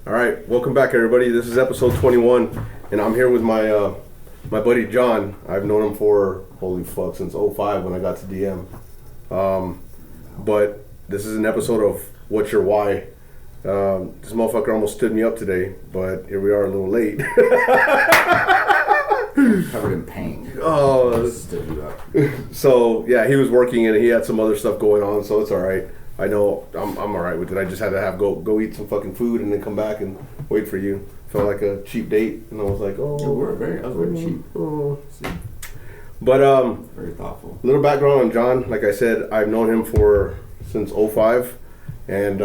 All right, welcome back, everybody. This is episode 21, and I'm here with my my buddy John. I've known him for since 05 when I got to DM. But this is an episode of What's Your Why. This motherfucker almost stood me up today, but here we are a little late. Covered in pain. Oh, stood you up. So yeah, he was working and he had some other stuff going on, so it's all right. I know I'm all right with it. I just had to go eat some fucking food and then come back and wait for you. Felt like a cheap date, and I was like, oh, I was very cheap. Oh. But very thoughtful. Little background on John. Like I said, I've known him since 05, and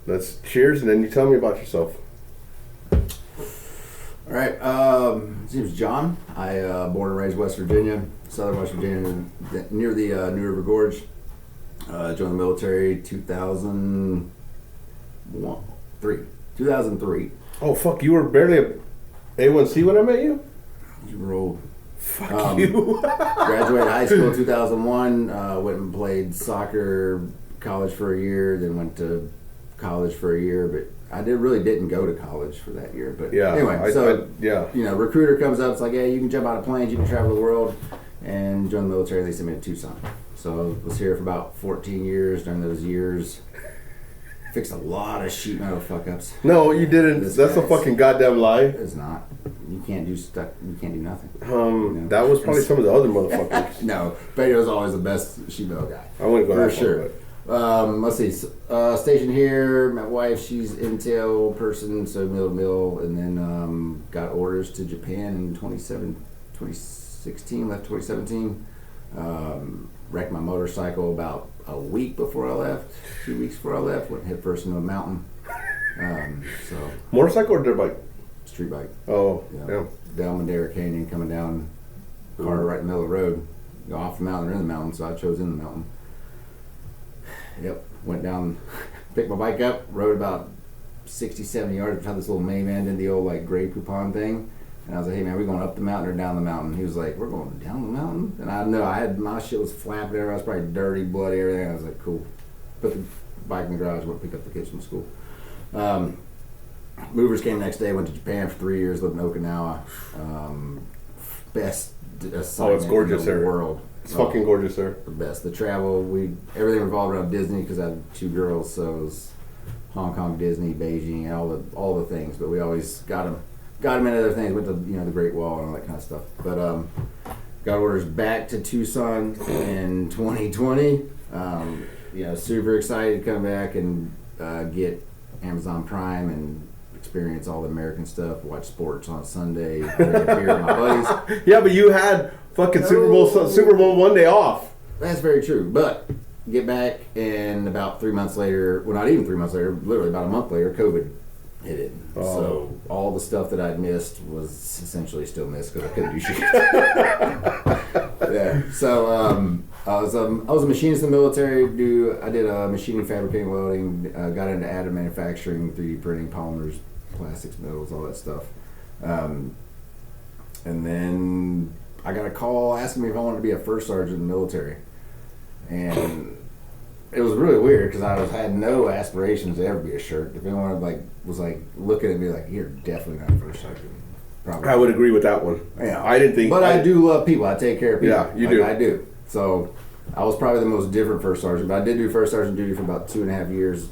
let's cheers, and then you tell me about yourself. All right. His name's John. I born and raised West Virginia, Southern West Virginia, near the New River Gorge. Joined the military 2003. Oh fuck! You were barely a A1C when I met you. You were old. Fuck you. Graduated high school in 2001. Went and played soccer, college for a year. Then went to college for a year, but I didn't go to college for that year. But yeah, anyway, recruiter comes up. It's like, hey, you can jump out of planes, you can travel the world, and join the military. They sent me to Tucson. So I was here for about 14 years. During those years, fixed a lot of sheet metal fuck-ups. No, you didn't. That's a fucking goddamn lie. It's not. You can't do stuff. You can't do nothing. That was probably some of the other motherfuckers. No, Betty was always the best sheet metal guy. I wouldn't go for that sure. Let's see. Stationed here. My wife, she's intel person, so mill, and then got orders to Japan in 2016. Left 2017. Wrecked my motorcycle about a week before I left. 2 weeks before I left, went head first into a mountain. Motorcycle or dirt bike? Street bike. Oh, yeah. Down Madera Canyon, coming down, car right in the middle of the road. Go off the mountain or in the mountain, so I chose in the mountain. Yep, went down, picked my bike up, rode about 60, 70 yards. Had this little minivan, did the old like gray coupon thing. And I was like, hey man, we going up the mountain or down the mountain? He was like, we're going down the mountain. And I know my shit was flapping everywhere. I was probably dirty, bloody, everything. I was like, cool. Put the bike in the garage, went pick up the kids from school. Movers came the next day, went to Japan for 3 years, lived in Okinawa. Best assignment it's gorgeous in the there. world. It's fucking gorgeous there. The best. The travel, everything revolved around Disney because I had 2 girls, so it was Hong Kong, Disney, Beijing, all the things. But we always got them into other things. Went to the Great Wall and all that kind of stuff. But got orders back to Tucson in 2020. Super excited to come back and get Amazon Prime and experience all the American stuff. Watch sports on Sunday. Drink a beer with my buddies. Yeah, but you had fucking Super Bowl one day off. That's very true. But get back, and about 3 months later, well, not even 3 months later, literally about a month later, COVID hit it. Oh. So all the stuff that I'd missed was essentially still missed because I couldn't do shit. Yeah. So I was a machinist in the military. I did machining, fabricating, welding. Got into additive manufacturing, 3D printing, polymers, plastics, metals, all that stuff. And then I got a call asking me if I wanted to be a first sergeant in the military, and it was really weird because I had no aspirations to ever be a shirt. If anyone was looking at me like, you're definitely not a first sergeant. Probably. I would agree with that one. Yeah, I didn't think. But I do love people. I take care of people. Yeah, you do. I do. So I was probably the most different first sergeant, but I did do first sergeant duty for about 2.5 years.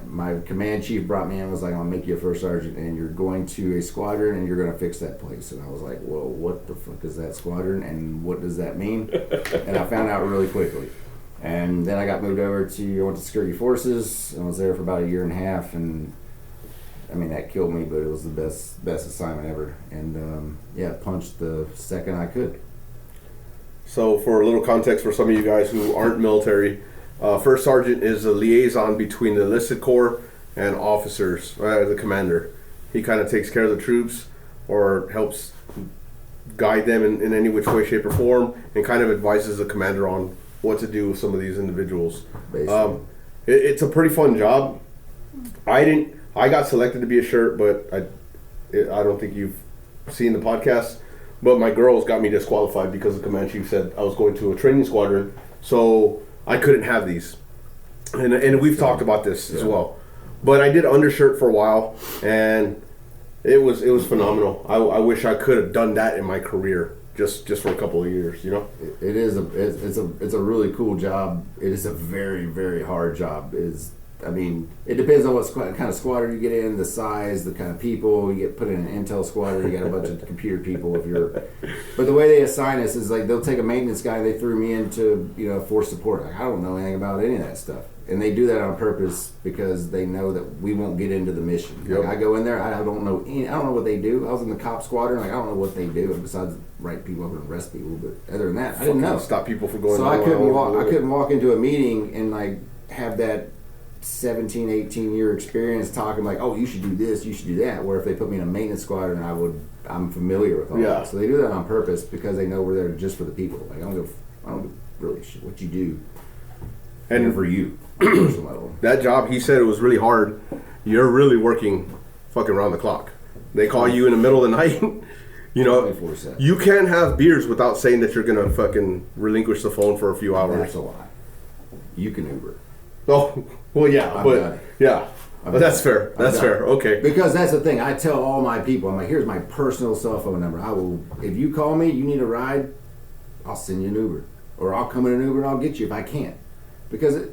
My command chief brought me in and was like, I'll make you a first sergeant, and you're going to a squadron, and you're going to fix that place. And I was like, well, what the fuck is that squadron, and what does that mean? And I found out really quickly. And then I got moved over I went to security forces, and was there for about 1.5 years, and I mean, that killed me, but it was the best assignment ever. And punched the second I could. So for a little context for some of you guys who aren't military, first sergeant is a liaison between the enlisted corps and officers, the commander. He kind of takes care of the troops or helps guide them in any which way, shape, or form, and kind of advises the commander on what to do with some of these individuals. It's a pretty fun job. I got selected to be a shirt, but I don't think you've seen the podcast. But my girls got me disqualified because the command chief said I was going to a training squadron, so I couldn't have these. And we've talked about this as well. But I did undershirt for a while, and it was phenomenal. I wish I could have done that in my career, just for a couple of years, you know. It's a really cool job. It is a very, very hard job. I mean, it depends on what kind of squadron you get in, the size, the kind of people. You get put in an intel squadron, you got a bunch of computer people. But the way they assign us is like they'll take a maintenance guy. They threw me into force support. Like I don't know anything about any of that stuff, and they do that on purpose because they know that we won't get into the mission. Yep. Like I go in there, I don't know what they do. I was in the cop squadron, like I don't know what they do besides write people up and arrest people. But other than that, I didn't know. Stop people from going. So I couldn't walk into a meeting and like have that 17, 18 year experience talking like, oh, you should do this, you should do that. Where if they put me in a maintenance squadron, I'm familiar with all that. So they do that on purpose because they know we're there just for the people. Like I don't give really shit what you do, and for you. That job, he said it was really hard. You're really working fucking around the clock. They call you in the middle of the night. You know, 24/7. You can't have beers without saying that you're gonna fucking relinquish the phone for a few hours. That's a lie. You can Uber. Oh, well, yeah, but that's fair. That's fair. Okay. Because that's the thing. I tell all my people, I'm like, here's my personal cell phone number. I will, if you call me, you need a ride, I'll send you an Uber, or I'll come in an Uber and I'll get you if I can't. Because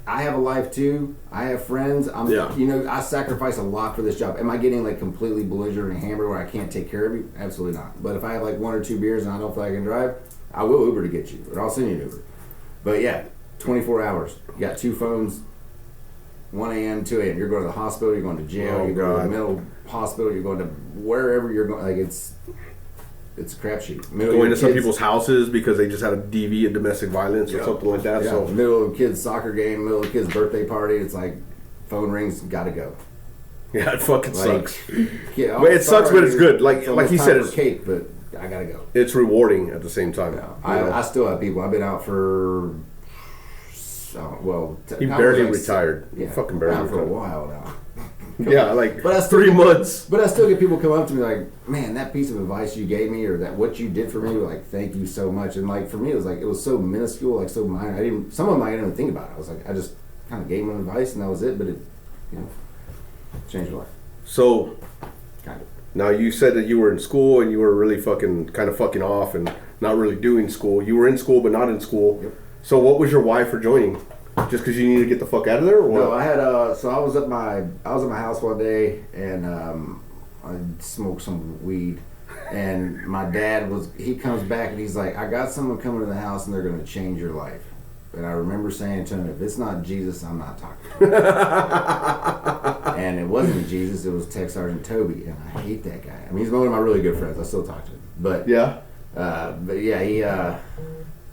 I have a life too. I have friends. I sacrifice a lot for this job. Am I getting like completely belligerent and hammered where I can't take care of you? Absolutely not. But if I have like 1 or 2 beers and I don't feel like I can drive, I will Uber to get you, or I'll send you an Uber. But yeah. 24 hours. You got 2 phones, 1 a.m., 2 a.m. You're going to the hospital, you're going to jail, you're going to the mental hospital, you're going to wherever you're going. Like, it's a crapshoot. Going to some people's houses because they just had a DV of domestic violence or something like that. Yeah, So middle of a kid's soccer game, middle of a kid's birthday party, it's like, phone rings, gotta go. Yeah, it fucking sucks. Yeah, but it sucks, but it's good. Like he said, it's cake, but I gotta go. It's rewarding at the same time. Yeah. I still have people. I've been out for... he barely retired. Yeah, fucking barely retired for a retired. while now. Yeah, like 3 months. But I still get people come up to me like, man, that piece of advice you gave me, or that what you did for me, like, thank you so much. And like for me, it was so minuscule, like so minor. Some of them I didn't even think about it. I was like, I just kind of gave them advice, and that was it. But it, changed my life. So, kind of. Now you said that you were in school and you were really kind of fucking off and not really doing school. You were in school but not in school. Yep. So what was your why for joining? Just because you needed to get the fuck out of there, or what? No, I had so I was at my house one day and I smoked some weed, and my dad he comes back and he's like, I got someone coming to the house and they're going to change your life. And I remember saying to him, if it's not Jesus, I'm not talking to him. And it wasn't Jesus, it was Tech Sergeant Toby, and I hate that guy. I mean, he's one of my really good friends. I still talk to him. But yeah, he.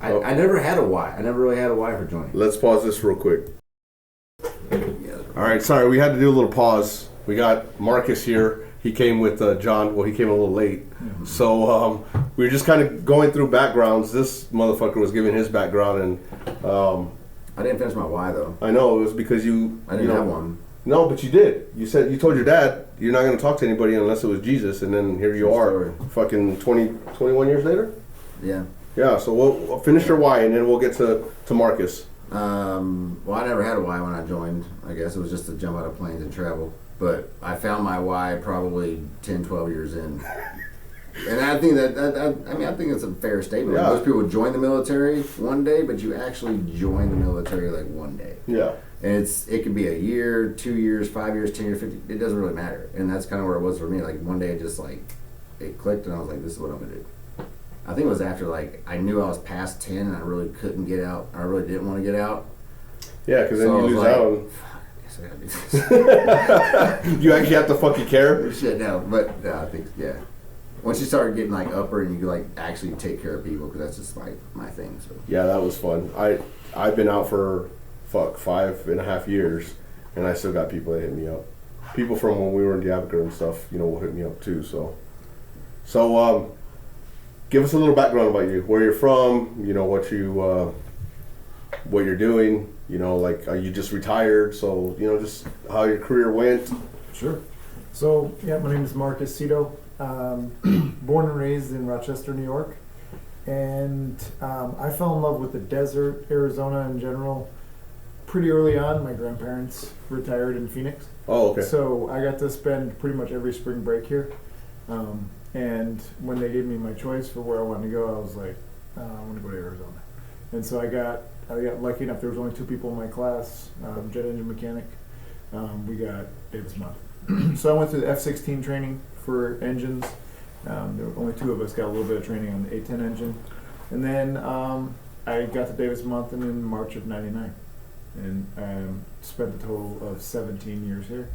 I never had a why. I never really had a why for joining. Let's pause this real quick. All right, sorry, we had to do a little pause. We got Marcus here. He came with John. Well, he came a little late. Mm-hmm. So we were just kind of going through backgrounds. This motherfucker was giving his background, and I didn't finish my why, though. I know, it was because I didn't have one. No, but you did. You told your dad you're not going to talk to anybody unless it was Jesus, and then here you are, fucking 21 years later? Yeah. Yeah, so we'll finish your why, and then we'll get to Marcus. Well, I never had a why when I joined. I guess it was just to jump out of planes and travel. But I found my why probably 10, 12 years in. And I think I think it's a fair statement. Yeah. Most people join the military one day, but you actually join the military like one day. Yeah. And it could be a year, 2 years, 5 years, 10 years, 50. It doesn't really matter. And that's kind of where it was for me. Like one day it just like, it clicked and I was like, this is what I'm going to do. I think it was after like, I knew I was past 10 and I really couldn't get out. I really didn't want to get out. Yeah, because then you lose out on... I gotta do this. You actually have to fucking care? Shit, no. But I think, yeah. Once you start getting like upper and you can like actually take care of people, because that's just my thing. So. Yeah, that was fun. I've been out for 5.5 years, and I still got people that hit me up. People from when we were in Diabica and stuff, will hit me up too. So give us a little background about you, where you're from, what you're doing. You just retired, so just how your career went. Sure. So yeah, my name is Marcus Cito. Born and raised in Rochester, New York, and I fell in love with the desert, Arizona in general, pretty early on. My grandparents retired in Phoenix. Oh, okay. So I got to spend pretty much every spring break here. And when they gave me my choice for where I wanted to go, I was like, I want to go to Arizona. And so I got lucky enough. There was only 2 people in my class, jet engine mechanic. We got Davis Month. So I went through the F-16 training for engines. There were only 2 of us got a little bit of training on the A-10 engine. And then I got to Davis Monthan in March of '99, and spent a total of 17 years here.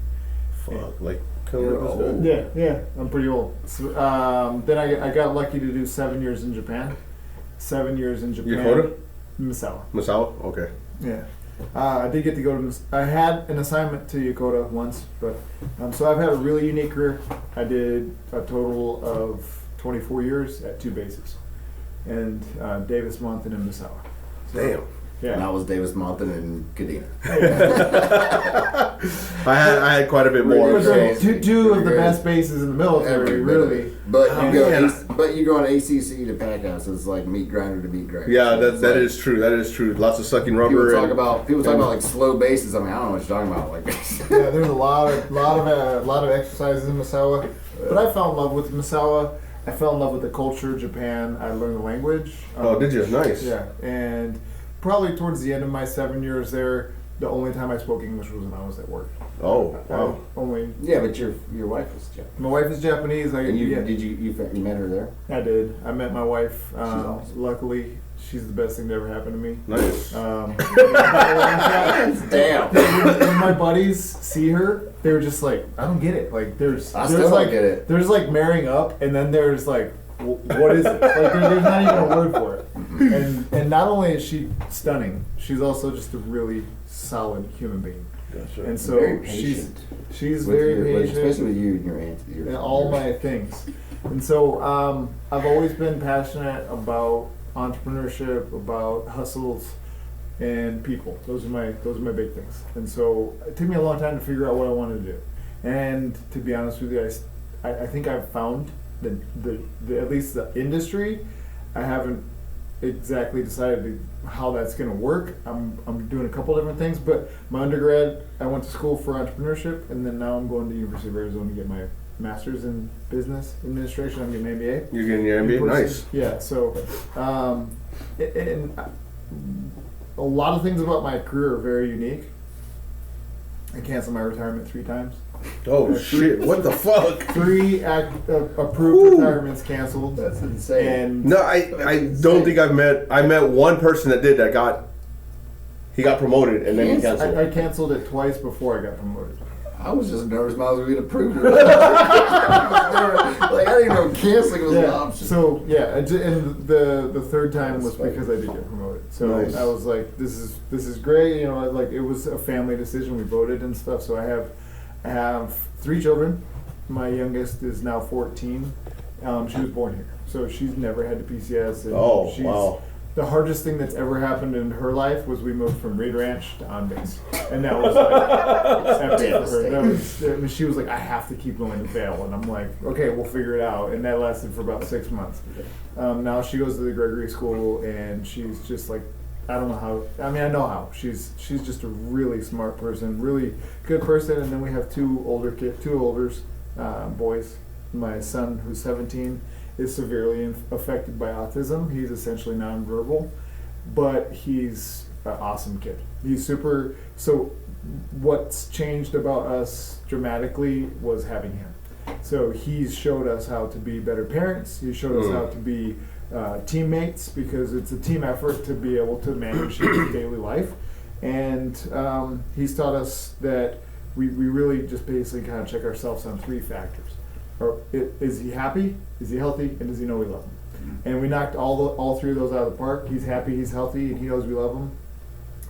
Fuck, like You're old. Yeah, I'm pretty old. So, then I got lucky to do 7 years in Japan. 7 years in Japan. Yokota? Misawa. Misawa? Okay. Yeah. I did get to go to. I had an assignment to Yokota once, but so I've had a really unique career. I did a total of 24 years at 2 bases, and Davis Monthan and Misawa. Damn. Yeah. And I was Davis Monthan and Kadena. I had quite a bit more. But they're So. two of the best bases in the military, really. But Oh, you go, man. but you go on ACC to pack house. It's like meat grinder to meat grinder. Yeah, So it's that like- is true. That is true. Lots of sucking People rubber. talk and- about like slow bases. I mean, I don't know what you're talking about. Like, Yeah, there's a lot of exercises in Misawa, but I fell in love with Misawa. I fell in love with the culture, Japan. I learned the language. Oh, did you? Nice. Yeah, and probably towards the end of my 7 years there, the only time I spoke English was when I was at work. Oh, wow. Only yeah, but your wife was Japanese. my wife is Japanese. And you yeah, did you met her there? I did. I met my wife. awesome. Luckily, she's the best thing that ever happened to me. Nice. Damn. When my buddies see her, they were just like, I don't get it. Like, there's I still like don't get it. there's like marrying up, and then there's like, what is it? Like, there's not even a word for it. And not only is she stunning, she's also just a really solid human being. Gotcha. And so Very she's patient. very With patient. especially with you and your aunt. And all my things. And so I've always been passionate about entrepreneurship, about hustles, and people. Those are my big things. And so it took me a long time to figure out what I wanted to do. And to be honest with you, I think I've found the at least the industry. I haven't exactly decided how that's going to work. I'm doing a couple different things, but my undergrad, I went to school for entrepreneurship, and then now I'm going to the University of Arizona to get my master's in business administration. I'm getting an MBA. You're getting your MBA? In person. Nice. Yeah. So, and a lot of things about my career are very unique. I canceled my retirement 3 times. Oh, shit. What the fuck? 3 approved Woo. retirements canceled. That's insane. And No, I don't think I met one person that did that he got promoted and then he Yes, canceled. I canceled it twice before I got promoted. I was just nervous I was going to approve it. Like, I didn't even know canceling was an option. So yeah, and the third time was because I did get promoted. So Nice. I was like, this is great. You know, like it was a family decision. We voted and stuff. So I have 3 children. My youngest is now 14. She was born here, so she's never had the PCS. And Oh, she's, wow. The hardest thing that's ever happened in her life was we moved from Reed Ranch to on base, and that was like epic for her. That was, she was like, I have to keep going to Vail, and I'm like, okay, we'll figure it out. And that lasted for about 6 months. Now she goes to the Gregory School, and she's just like, I don't know how. I mean, I know how. She's just a really smart person, really good person. And then we have 2 olders, boys. My son, who's 17, is severely affected by autism. He's essentially nonverbal, but he's an awesome kid. He's super. So, what's changed about us dramatically was having him. So he's showed us how to be better parents. He showed us how to be teammates, because it's a team effort to be able to manage his daily life. And he's taught us that we really just basically kind of check ourselves on 3 factors. Is he happy? Is he healthy? And does he know we love him? And we knocked all 3 of those out of the park. He's happy, he's healthy, and he knows we love him.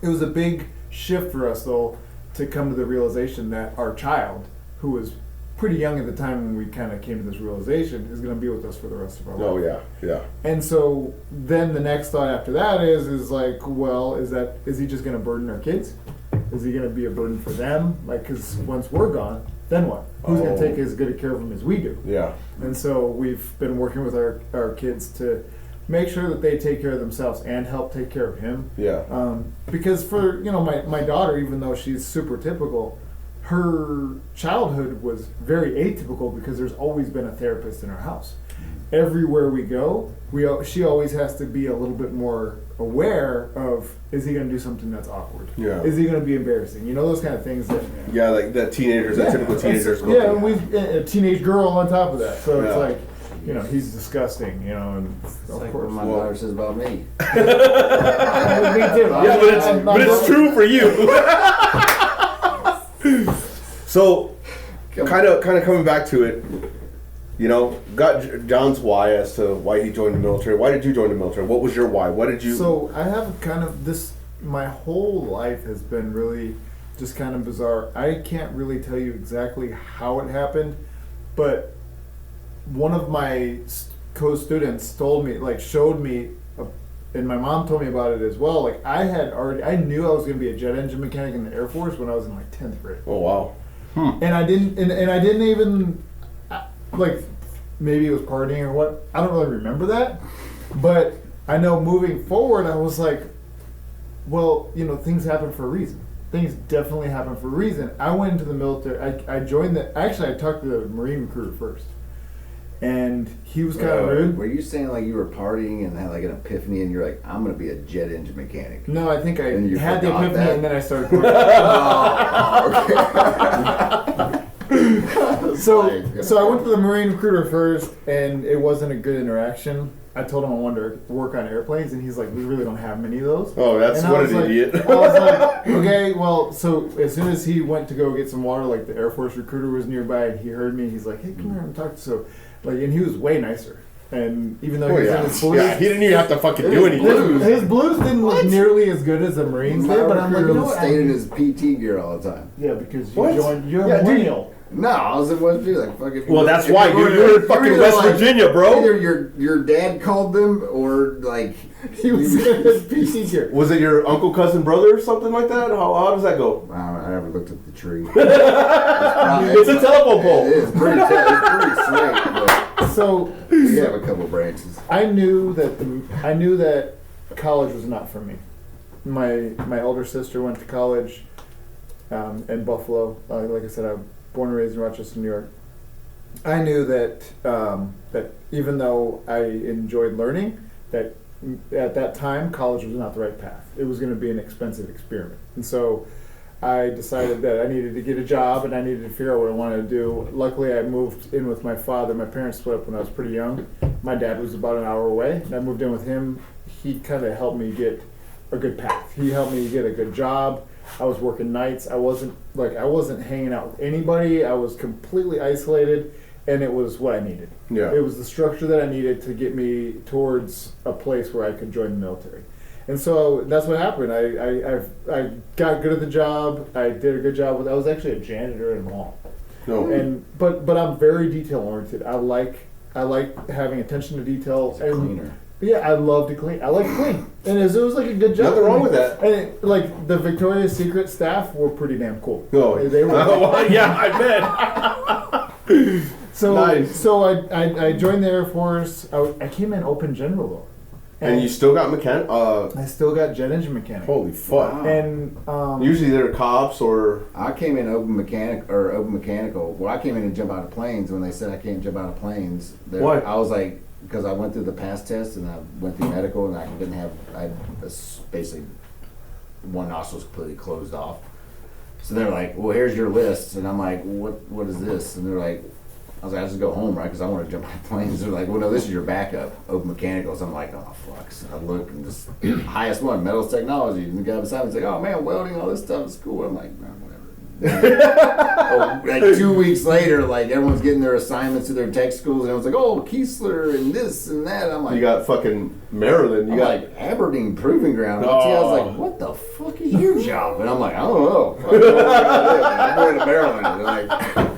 It was a big shift for us, though, to come to the realization that our child, who was pretty young at the time when we kind of came to this realization, is going to be with us for the rest of our life. Oh, yeah, yeah. And so then the next thought after that is like, well, is he just going to burden our kids? Is he going to be a burden for them? Like, because once we're gone, then what? Who's going to take as good a care of them as we do? Yeah. And so we've been working with our kids to make sure that they take care of themselves and help take care of him. Yeah. Because for my daughter, even though she's super typical, her childhood was very atypical because there's always been a therapist in our house. Everywhere we go, she always has to be a little bit more aware of, is he going to do something that's awkward? Yeah. Is he going to be embarrassing? Those kind of things that. Yeah, like that teenagers, that typical teenagers. Yeah, and a teenage girl on top of that. So it's Yeah. like, he's disgusting, and It's of like course. what my daughter says about me. Me too. Yeah, but it's true for you. So, kind of coming back to it, got John's why as to why he joined the military. Why did you join the military? What was your why? What did you? So I have kind of this. My whole life has been really just kind of bizarre. I can't really tell you exactly how it happened, but one of my co-students showed me, and my mom told me about it as well. Like I knew I was going to be a jet engine mechanic in the Air Force when I was in 10th grade. Oh wow. And I didn't even maybe it was partying or what. I don't really remember that, but I know moving forward, I was like, well, things happen for a reason. Things definitely happen for a reason. I went into the military. I joined I talked to the Marine recruiter first. And he was kind of rude. Were you saying like you were partying and had like an epiphany and you're like, I'm going to be a jet engine mechanic? No, I think I And you had the forgot epiphany that? and then I started partying. So I went to the Marine recruiter first, and it wasn't a good interaction. I told him I wanted to work on airplanes, and he's like, we really don't have many of those. Oh, that's And what I was an like- idiot. I was like, okay, well, so as soon as he went to go get some water, like the Air Force recruiter was nearby, and he heard me, he's like, hey, come here and talk to and he was way nicer. And even though he was in his blues, he didn't even have to fucking do anything. his blues didn't look nearly as good as the Marines did, but I'm like, stayed in his PT gear all the time. yeah, because you What? you're Yeah, a dude. millennial. No, I was in West Virginia. Like, fucking. Well, that's why you're in fucking either, West like, Virginia, bro. Either your dad called them or like He was in his PC gear. Was it your uncle, cousin, brother, or something like that? How does that go? I never looked at the tree. It's a telephone pole. It is pretty straight, but So we have a couple branches. I knew that college was not for me. My older sister went to college in Buffalo. Like I said, I'm born and raised in Rochester, New York. I knew that that even though I enjoyed learning, that at that time college was not the right path. It was going to be an expensive experiment, and so I decided that I needed to get a job and I needed to figure out what I wanted to do. Luckily, I moved in with my father. My parents split up when I was pretty young. My dad was about an hour away, and I moved in with him. He kind of helped me get a good path. He helped me get a good job. I was working nights. I wasn't hanging out with anybody. I was completely isolated, and it was what I needed. Yeah. It was the structure that I needed to get me towards a place where I could join the military. And so that's what happened. I got good at the job. I did a good job I was actually a janitor in a mall. No. But I'm very detail oriented. I like having attention to detail. He's a cleaner. Yeah, I love to clean. I like to clean, and it was like a good job. Nothing wrong with that. And the Victoria's Secret staff were pretty damn cool. No. They were. Yeah, I bet. So Nice. so I joined the Air Force. I came in open general though. And you still got mechanic? I still got jet engine mechanic. Holy fuck. Wow. And Usually they're cops or... I came in open mechanical. Well, I came in to jump out of planes. When they said I can't jump out of planes, Why? I was like, because I went through the pass test and I went through medical and I had basically one nostril was completely closed off. So they're like, well, here's your list. And I'm like, what is this? And they're like, I was like, I just go home, right? Because I want to jump on planes. They're like, well, no, this is your backup, open mechanical. So I'm like, oh, fuck. So I look and this highest one, metals technology. And the guy beside me's like, oh, man, welding, all this stuff is cool. I'm like, no, whatever. Like 2 weeks later, like everyone's getting their assignments to their tech schools. And everyone's like, oh, Keesler and this and that. I'm like, You got fucking Maryland. You I'm got... like, Aberdeen Proving Ground. Oh. I was like, what the fuck is your job? And I'm like, I don't know. I don't know what I did. I'm going to Maryland. And they're like...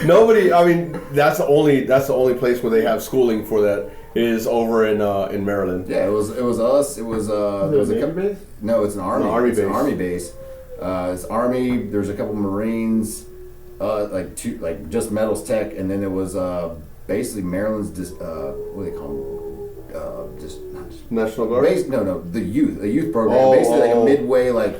Nobody. I mean, that's the only place where they have schooling for that is over in Maryland. Yeah, it was us. It was a Navy base? No, it's an army. An army It's an base. army base. It's army. There's a couple Marines, just metals tech, and then it was basically Maryland's what do they call them? just National Guard. no, the youth program, basically like a midway like.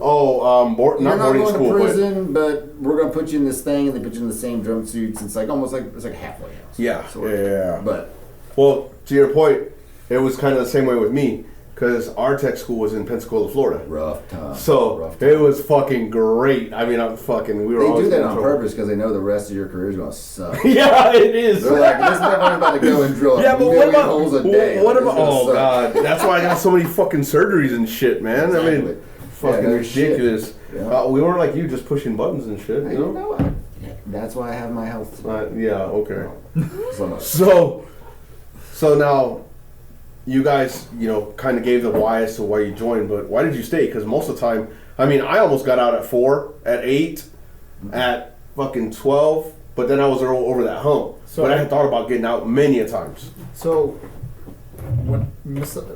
Oh, not you're not boarding going school, to prison, but we're gonna put you in this thing, and they put you in the same drum suits. It's like almost like it's like a halfway house. Yeah. But well, to your point, it was kind of the same way with me because our tech school was in Pensacola, Florida. rough time. So it was fucking great. I mean, we were. They always do that in on trouble. purpose because they know the rest of your career is gonna suck. Yeah, it is. They're like, this motherfucker's about to go and drill Yeah, but what about holes a day. what Like, about? this is gonna Oh suck. god, that's why I got so many fucking surgeries and shit, man. I Exactly. mean, fucking no shit. ridiculous. Yeah. We weren't like you, just pushing buttons and shit. Hey, You you know? know what? Yeah, that's why I have my health. Yeah. Okay. So, So now, you guys, kind of gave the why as to why you joined, but why did you stay? Because most of the time, I mean, I almost got out at 4, at 8, at fucking 12, but then I was over that hump. So- but I had thought about getting out many a times. So,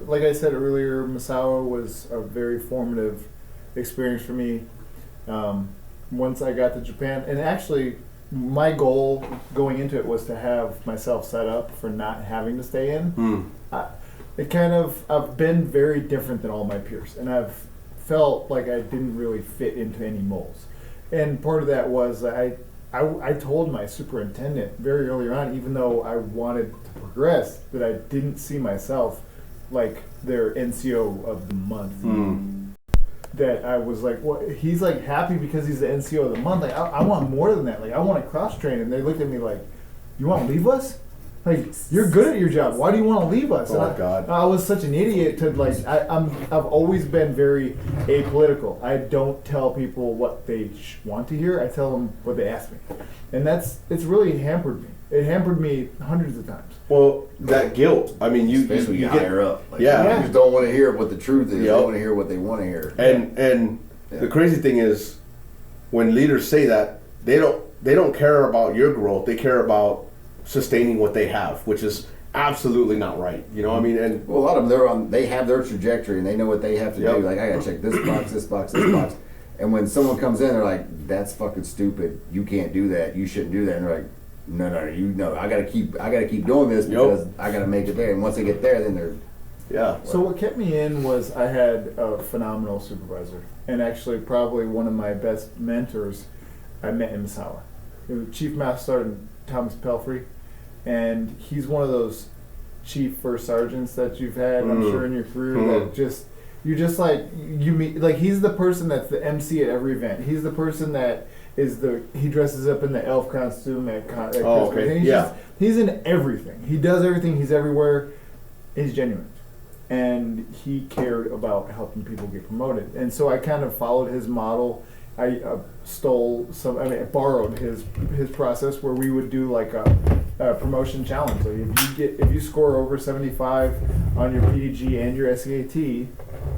like I said earlier, Misawa was a very formative experience for me. Once I got to Japan, and actually, my goal going into it was to have myself set up for not having to stay in. I've been very different than all my peers, and I've felt like I didn't really fit into any molds. And part of that was I told my superintendent very early on, even though I wanted to progress, that I didn't see myself like their NCO of the month. That I was like, well, he's like happy because he's the NCO of the month. Like, I want more than that. Like, I want to cross train. And they looked at me like, you want to leave us? Like, you're good at your job. Why do you want to leave us? Oh, God. I was such an idiot to like. I've always been very apolitical. I don't tell people what they want to hear. I tell them what they ask me, and it's really hampered me. It hampered me hundreds of times. Well, that guilt. I mean, you especially you you get higher up. Like, Yeah. You just don't want to hear what the truth is. Yep. You don't want to hear what they want to hear. And the crazy thing is, when leaders say that, they don't care about your growth. They care about sustaining what they have, which is absolutely not right. You know what I mean? And Well, a lot of them, they have their trajectory and they know what they have to Yep. do. Like, I gotta check this box, this box, this box. And when someone comes in, they're like, "That's fucking stupid. You can't do that. You shouldn't do that." And they're like, "No, I gotta keep doing this because I gotta make it there." And once they get there, then they're So what kept me in was I had a phenomenal supervisor, and actually probably one of my best mentors I met in Misawa. It was Chief Master Sergeant Thomas Pelfrey, and he's one of those chief first sergeants that you've had, I'm sure, in your career that you meet, like, he's the person that's the MC at every event. He's the person that he dresses up in the elf costume at Christmas. okay. And he's in everything. He does everything. He's everywhere. He's genuine. And he cared about helping people get promoted. And so I kind of followed his model. I borrowed his process where we would do like a promotion challenge. Like if you score over 75 on your PDG and your SAT,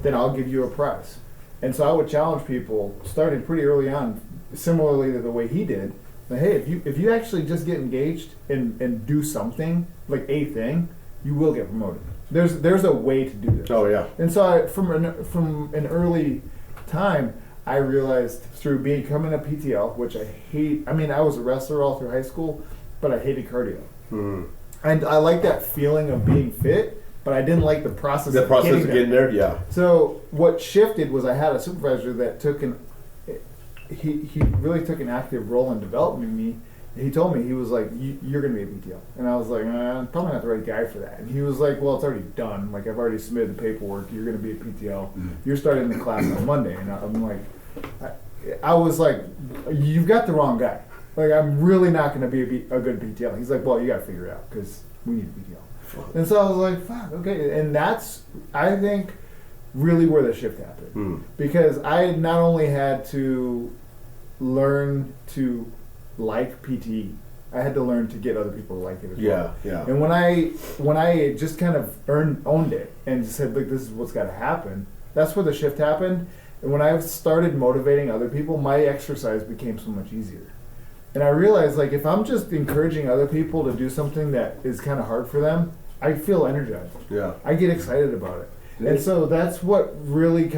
then I'll give you a prize. And so I would challenge people, starting pretty early on, similarly to the way he did. Like, hey, if you actually just get engaged and do something, like a thing, you will get promoted. There's a way to do this. Oh yeah. And so from an early time, I realized through becoming a PTL, which I hate. I mean, I was a wrestler all through high school, but I hated cardio. And I like that feeling of being fit, but I didn't like the process. The process of getting there, yeah. So what shifted was I had a supervisor that he really took an active role in developing me. He told me, he was like, you're going to be a PTL. And I was like, I'm probably not the right guy for that. And he was like, well, it's already done. Like, I've already submitted the paperwork. You're going to be a PTL. You're starting the class on Monday. And I'm like, I was like, you've got the wrong guy. Like, I'm really not going to be a good PTL. He's like, well, you got to figure it out because we need a PTL. And so I was like, fuck, okay. And that's, I think, really where the shift happened. Because I not only had to learn to like PTE, I had to learn to get other people to like it as well. Yeah. And when I just kind of owned it and just said, look, this is what's got to happen, that's where the shift happened. And when I started motivating other people, my exercise became so much easier. And I realized, like, if I'm just encouraging other people to do something that is kind of hard for them, I feel energized. Yeah. I get excited about it. And so that's what really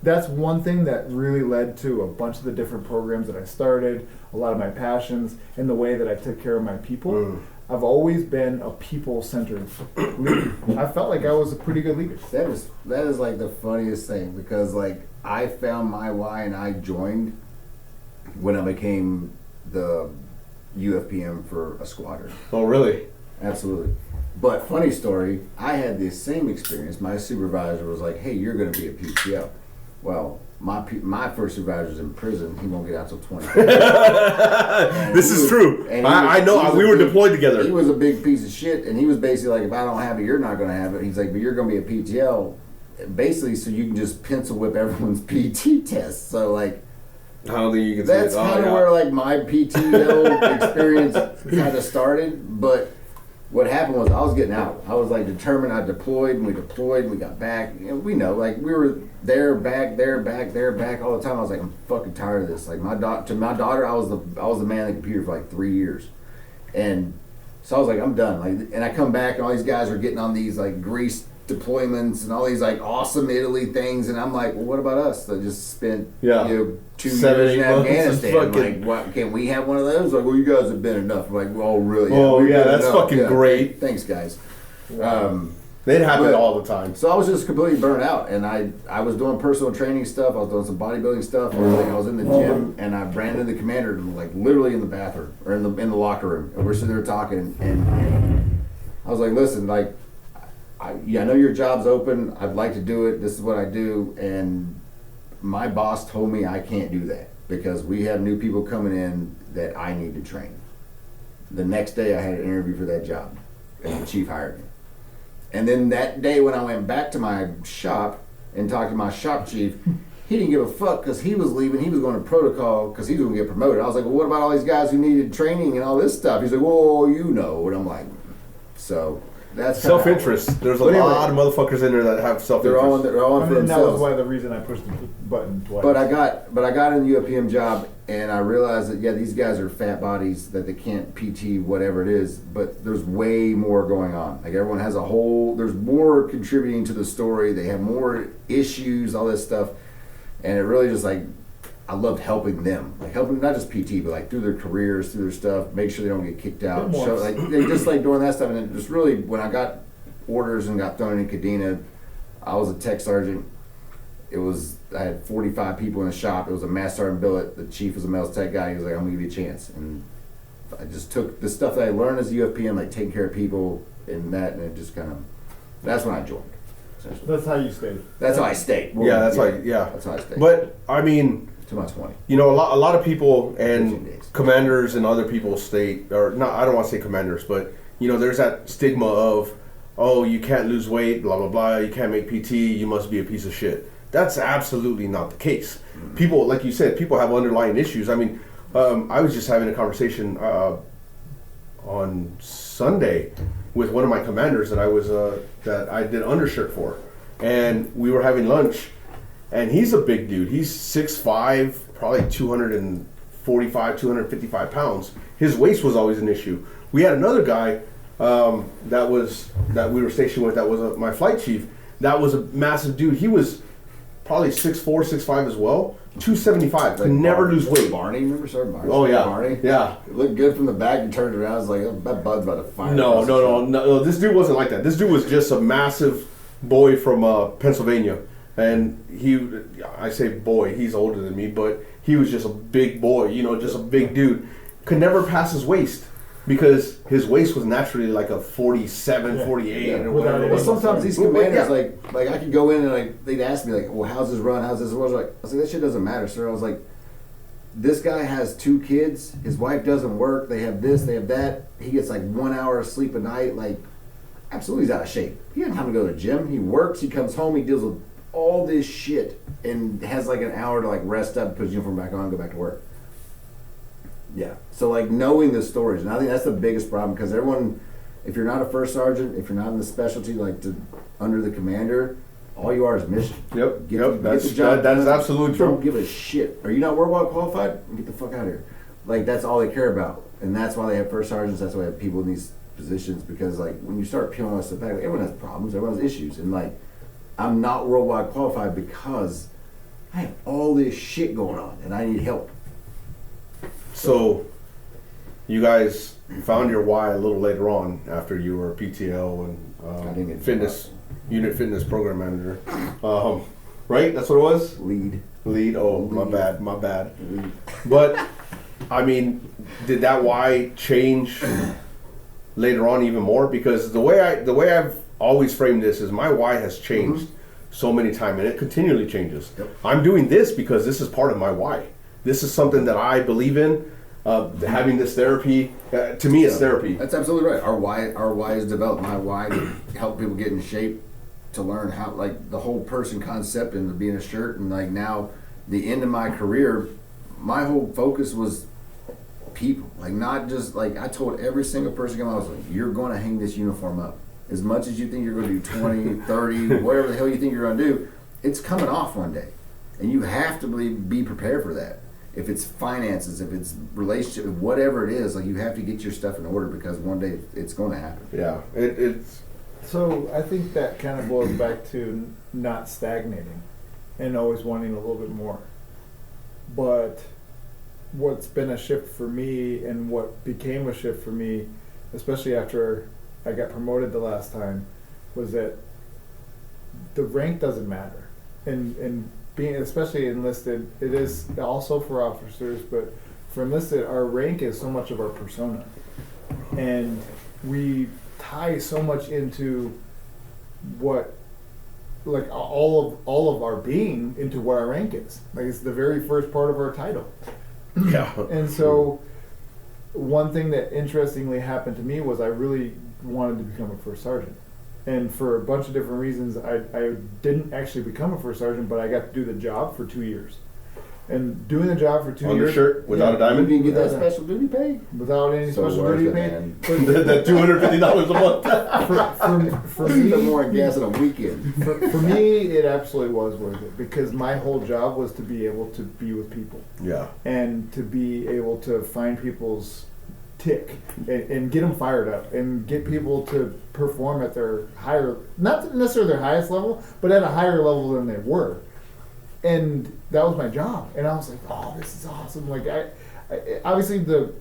that's one thing that really led to a bunch of the different programs that I started, a lot of my passions, and the way that I took care of my people. I've always been a people-centered leader. I felt like I was a pretty good leader. That is like the funniest thing, because like I found my why and I joined when I became the UFPM for a squadron. Oh, really? Absolutely. But funny story, I had the same experience. My supervisor was like, "Hey, you're going to be a PTO." Well, my first supervisor was in prison. He won't get out till 20. This is true. I know. We were deployed together. He was a big piece of shit, and he was basically like, "If I don't have it, you're not going to have it." He's like, "But you're going to be a PTO." Basically, so you can just pencil whip everyone's PT test. So like, I don't think you can say that's kind of where like my PTO experience kind of started. But what happened was I was getting out. I was like determined. I deployed and we got back. You know, we know, like we were there, back, all the time. I was like, I'm fucking tired of this. Like to my daughter, I was the man on the computer for like 3 years, and so I was like, I'm done. Like, and I come back and all these guys are getting on these like Greece deployments and all these like awesome Italy things, and I'm like, well, what about us that just spent 2 years in Afghanistan? Like, what, can we have one of those? Like, well, you guys have been enough. I'm like, well, really? Oh yeah, that's enough. Fucking great. Thanks, guys. It happened all the time. So I was just completely burnt out, and I was doing personal training stuff. I was doing some bodybuilding stuff. I was in the gym, and I ran into the commander like literally in the bathroom or in the locker room, and we're sitting there talking, and I was like, listen, like. I know your job's open. I'd like to do it. This is what I do. And my boss told me I can't do that because we have new people coming in that I need to train. The next day I had an interview for that job and the chief hired me. And then that day when I went back to my shop and talked to my shop chief, he didn't give a fuck because he was leaving. He was going to protocol because he was going to get promoted. I was like, well, what about all these guys who needed training and all this stuff? He's like, well, you know. And I'm like, so... That's self-interest. There's a lot of motherfuckers in there that have self-interest. They're all for themselves. That was why the reason I pushed the button twice. But I got in the UPM job, and I realized that these guys are fat bodies that they can't PT whatever it is. But there's way more going on. Like everyone has there's more contributing to the story. They have more issues, all this stuff, and it really just like. I loved helping them, like helping not just PT, but like through their careers, through their stuff, make sure they don't get kicked out. So like they just like doing that stuff, and it just really when I got orders and got thrown in Kadena, I was a tech sergeant. I had 45 people in the shop. It was a master sergeant billet. The chief was a male tech guy. He was like, I'm gonna give you a chance, and I just took the stuff that I learned as a UFPM, like taking care of people and it just kind of that's when I joined. That's how you stayed. That's how I stayed. Well, that's how I stayed. But I mean. To my 20. You know, a lot of people and commanders and other people state, or not, I don't want to say commanders, but, you know, there's that stigma of, oh, you can't lose weight, blah, blah, blah, you can't make PT, you must be a piece of shit. That's absolutely not the case. Mm-hmm. People, like you said, people have underlying issues. I mean, I was just having a conversation on Sunday with one of my commanders that I did undershirt for. And we were having lunch. And he's a big dude. He's 6'5", probably 245, 255 pounds. His waist was always an issue. We had another guy that we were stationed with that was my flight chief. That was a massive dude. He was probably 6'4", 6'5" as well. 275. Could never lose weight. Barney, remember Sir Barney? Oh yeah, Barney. Yeah. It looked good from the back. And turned around. I was like, oh, that bud's about to fire. No. This dude wasn't like that. This dude was just a massive boy from Pennsylvania. And I say boy, he's older than me, but he was just a big boy, you know, just a big dude. Could never pass his waist because his waist was naturally like a 47, 48 or whatever. Well, sometimes these commanders, like I could go in and they'd ask me like, well, how's this run? How's this? I was like, that shit doesn't matter, sir. I was like, this guy has 2 kids. His wife doesn't work. They have this, they have that. He gets like 1 hour of sleep a night. Like, absolutely he's out of shape. He doesn't have to go to the gym. He works. He comes home. He deals with all this shit and has like an hour to like rest up, put his uniform back on, and go back to work. Yeah. So like knowing the stories, and I think that's the biggest problem because everyone, if you're not a first sergeant, if you're not in the specialty like under the commander, all you are is mission. Yep. That's absolutely true. Don't give a shit. Are you not worldwide qualified? Get the fuck out of here. Like that's all they care about, and that's why they have first sergeants. That's why they have people in these positions because like when you start peeling all stuff back, like, everyone has problems, everyone has issues, and like. I'm not worldwide qualified because I have all this shit going on and I need help. So you guys found your why a little later on after you were PTO I didn't and get unit fitness program manager. Right? That's what it was? Lead. Oh, my Lead. bad. Lead. But, I mean, did that why change later on even more? Because the way I've always framed this is my why has changed so many times, and it continually changes. Yep. I'm doing this because this is part of my why. This is something that I believe in. Having this therapy, to me, it's therapy. That's absolutely right. Our why is developed. My why to help people get in shape, to learn how, like, the whole person concept and being a shirt, and like now the end of my career, my whole focus was people. Like, not just, like, I told every single person I was like, you're going to hang this uniform up. As much as you think you're going to do 20, 30, whatever the hell you think you're going to do, it's coming off one day. And you have to be prepared for that. If it's finances, if it's relationship, whatever it is, like, you have to get your stuff in order because one day it's going to happen. Yeah, it's So I think that kind of boils back to not stagnating and always wanting a little bit more. But what's been a shift for me and what became a shift for me, especially after I got promoted the last time, was that the rank doesn't matter. And being, especially enlisted, it is also for officers, but for enlisted, our rank is so much of our persona. And we tie so much into what, like, all of our being into what our rank is. Like, it's the very first part of our title. yeah. And so one thing that interestingly happened to me was I really wanted to become a first sergeant. And for a bunch of different reasons, I didn't actually become a first sergeant, but I got to do the job for 2 years. And doing the job for 2 years. Undershirt without a You diamond? didn't get that special duty pay? Without any So special worth duty it, pay. man. That $250 a month. For No me, more gas on a weekend. for me, it absolutely was worth it because my whole job was to be able to be with people Yeah. and to be able to find people's tick and get them fired up and get people to perform at their higher, not necessarily their highest level, but at a higher level than they were. And that was my job. And I was like, oh, this is awesome. Like, I obviously the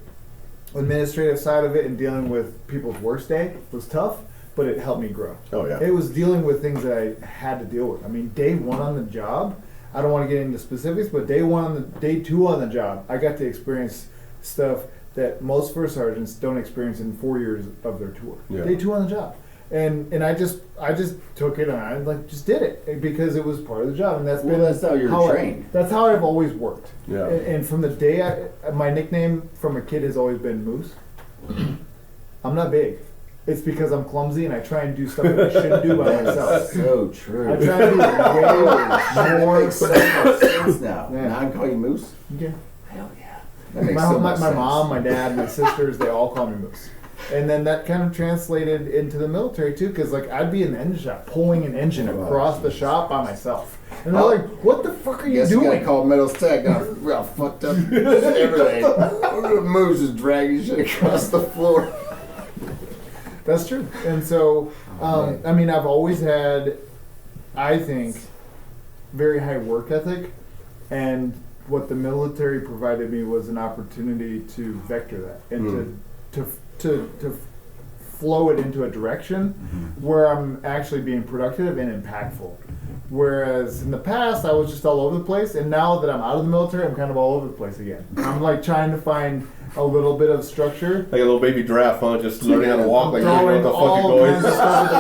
administrative side of it and dealing with people's worst day was tough, but it helped me grow. Oh, yeah. It was dealing with things that I had to deal with. I mean, day one on the job, I don't want to get into specifics, but day two on the job, I got to experience stuff that most first sergeants don't experience in 4 years of their tour. Yeah. Day two on the job. And I just took it and I just did it because it was part of the job, and that's Well, been that's how you're trained. That's how I've always worked. Yeah. And from the day my nickname from a kid has always been Moose. I'm not big. It's because I'm clumsy and I try and do stuff that I shouldn't do by myself. So true. I try to do way more. That makes so much sense now. Yeah. Now I can call you Moose? Okay. Hell yeah. That makes My, so my, much my sense. mom, my dad, my sisters, they all call me Moose. And then that kind of translated into the military too, because like I'd be in the engine shop pulling an engine across the shop by myself, and they're like, "What the fuck are you Guess you doing?" gotta call Metals Tech. Got fucked up everything. Moose is dragging shit across the floor. That's true. And so, I mean, I've always had, I think, very high work ethic, and what the military provided me was an opportunity to vector that and to flow it into a direction where I'm actually being productive and impactful. Whereas in the past, I was just all over the place, and now that I'm out of the military, I'm kind of all over the place again. I'm like trying to find a little bit of structure. Like a little baby giraffe, huh? Just learning how to walk like you don't know Throwing what the fuck all you're kinds of going. stuff at the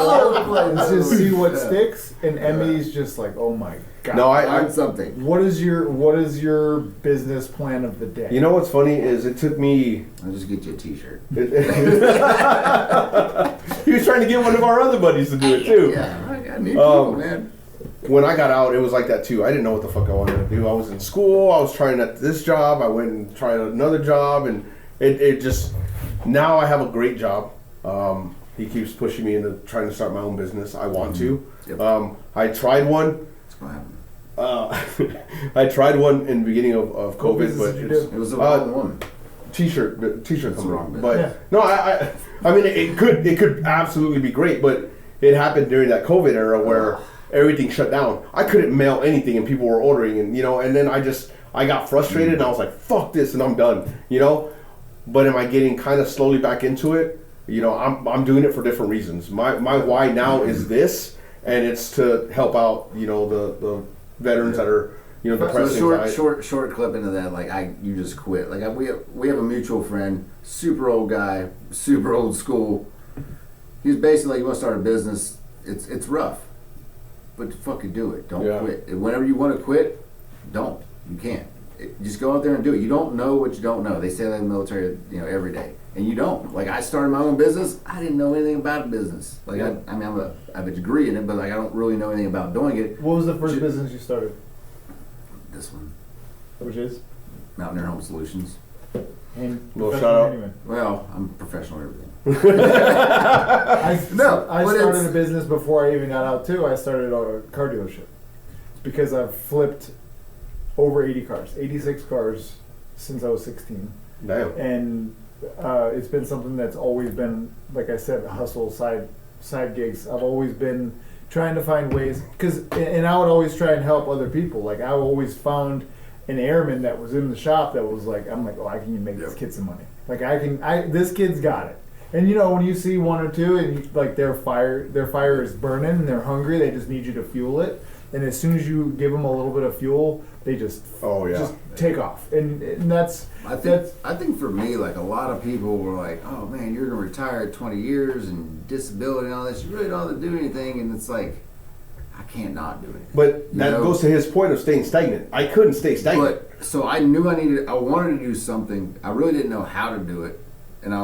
wall. Let's just see what Yeah. sticks. And Emmy's just like, oh my god. No, Find something. What is your business plan of the day? You know what's funny is it took me. I'll just get you a t-shirt. He was trying to get one of our other buddies to do it too. Yeah, I need people, man. When I got out, it was like that too. I didn't know what the fuck I wanted to do. I was in school. I was trying at this job. I went and tried another job, and it just. Now I have a great job. He keeps pushing me into trying to start my own business. I want to. Yep. I tried one. It's gonna happen. I tried one in the beginning of What COVID, business but did you it's It was the wrong one. t-shirt That's company. wrong, But yeah. no, I mean it could absolutely be great, but it happened during that COVID era where everything shut down. I couldn't mail anything, and people were ordering, and and then I got frustrated, and I was like, "Fuck this," and I'm done. but am I getting kind of slowly back into it? You know, I'm doing it for different reasons. My why now is this, and it's to help out, you know, the veterans that are, you know, depressed. Short clip into that. Like you just quit. Like we have a mutual friend, super old guy, super old school. He's basically like, you want to start a business. It's rough, but fucking do it. Don't quit. And whenever you want to quit, don't. You can't. Just go out there and do it. You don't know what you don't know. They say that in the military, you know, every day, and you don't. Like I started my own business. I didn't know anything about business. Like I have a degree in it, but like I don't really know anything about doing it. What was the first business you started? This one, which is Mountaineer Home Solutions. And little shout out. Handyman. Well, I'm professional at everything. I started a business before I even got out too. I started a car dealership because I've flipped over 80 cars, 86 cars since I was 16. Damn. And it's been something that's always been, like I said, a hustle, side gigs. I've always been trying to find ways, and I would always try and help other people. Like I always found an airman that was in the shop that was like, I'm like, oh, I can make this kid some money. Like this kid's got it. And you know, when you see one or two and you, like their fire is burning and they're hungry, they just need you to fuel it. And as soon as you give them a little bit of fuel, they just take off. And that's I think for me, like a lot of people were like, oh man, you're gonna retire at 20 years and disability and all this. You really don't have to do anything. And it's like, I can't not do it. But that goes to his point of staying stagnant. I couldn't stay stagnant. But so I knew I wanted to do something. I really didn't know how to do it. And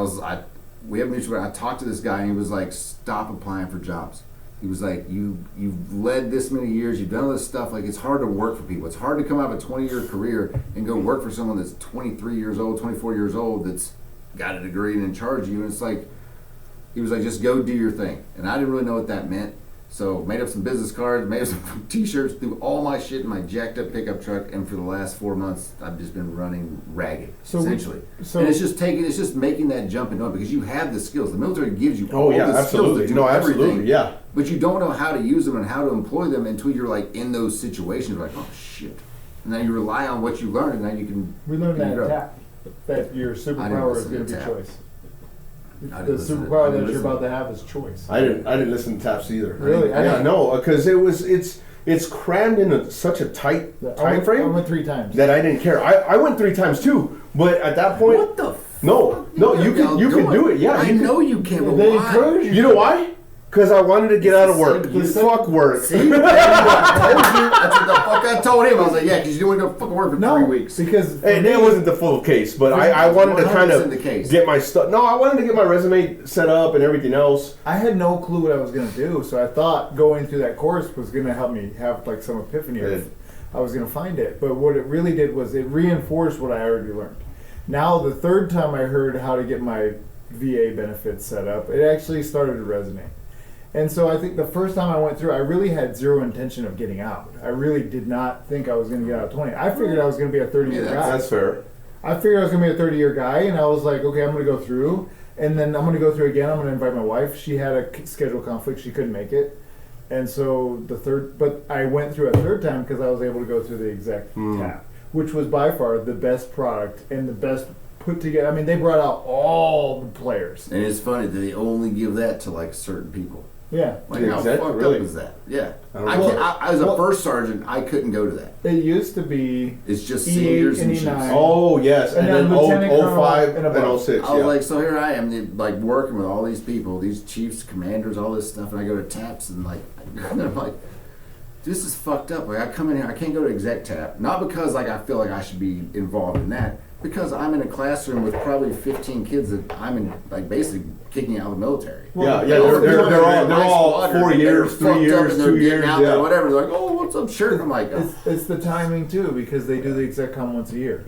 we have mutual. I talked to this guy and he was like, stop applying for jobs. He was like, you've led this many years, you've done all this stuff, like it's hard to work for people. It's hard to come out of a 20-year career and go work for someone that's 23 years old, 24 years old, that's got a degree and in charge of you. And it's like, he was like, just go do your thing. And I didn't really know what that meant. So made up some business cards, made up some t-shirts, threw all my shit in my jacked up pickup truck, and for the last 4 months I've just been running ragged, essentially. And it's just making that jump and doing it because you have the skills. The military gives you all the skills to do everything. Yeah. But you don't know how to use them and how to employ them until you're like in those situations. Like, oh shit. And then you rely on what you learned, and then you can. We learned that tap, that your superpower is going to be choice. The superpower that you're about to have is choice. I didn't listen to taps either. Really? No, because it's crammed in such a tight time frame. I went 3 times. That I didn't care. I went 3 times too, but at that point, what the? No, you can do it. Yeah, I know you can. But they why? encourage you. You know why? Because I wanted to get out of work. Fuck work. See? That's what the fuck I told him. I was like, yeah, because you don't want to go fucking work for 3 weeks. Because it wasn't the full case, but I wanted to kind of get my stuff. No, I wanted to get my resume set up and everything else. I had no clue what I was going to do, so I thought going through that course was going to help me have like some epiphany of I was going to find it. But what it really did was it reinforced what I already learned. Now, the 3rd time I heard how to get my VA benefits set up, it actually started to resonate. And so I think the first time I went through, I really had zero intention of getting out. I really did not think I was going to get out at 20. I figured I was going to be a 30-year guy. That's fair. I figured I was going to be a 30-year guy, and I was like, okay, I'm going to go through, and then I'm going to go through again. I'm going to invite my wife. She had a schedule conflict. She couldn't make it. And so but I went through a 3rd time because I was able to go through the exec tap, which was by far the best product and the best put together. I mean, they brought out all the players. And it's funny that they only give that to like certain people. Yeah. Like how fucked up is that? Yeah. I as a first sergeant, I couldn't go to that. It used to be. It's just seniors and chiefs. Oh yes, and then 05 and 06. I was like, so here I am, like working with all these people, these chiefs, commanders, all this stuff, and I go to TAPS and like, and I'm like, this is fucked up. Like I come in here, I can't go to exec TAP, not because like I feel like I should be involved in that. Because I'm in a classroom with probably 15 kids that I'm in, like basically kicking out of the military. Well, they're all 4 years, 3 years, 2 years, there, whatever. They're like, oh, what's up, shirt? I'm like, oh. It's the timing too, because they do the exec-com once a year,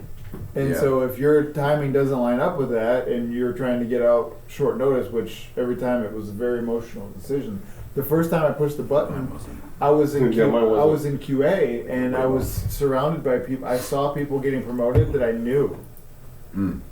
and so if your timing doesn't line up with that, and you're trying to get out short notice, which every time it was a very emotional decision. The first time I pushed the button, I was in QA, and I was surrounded by people. I saw people getting promoted that I knew.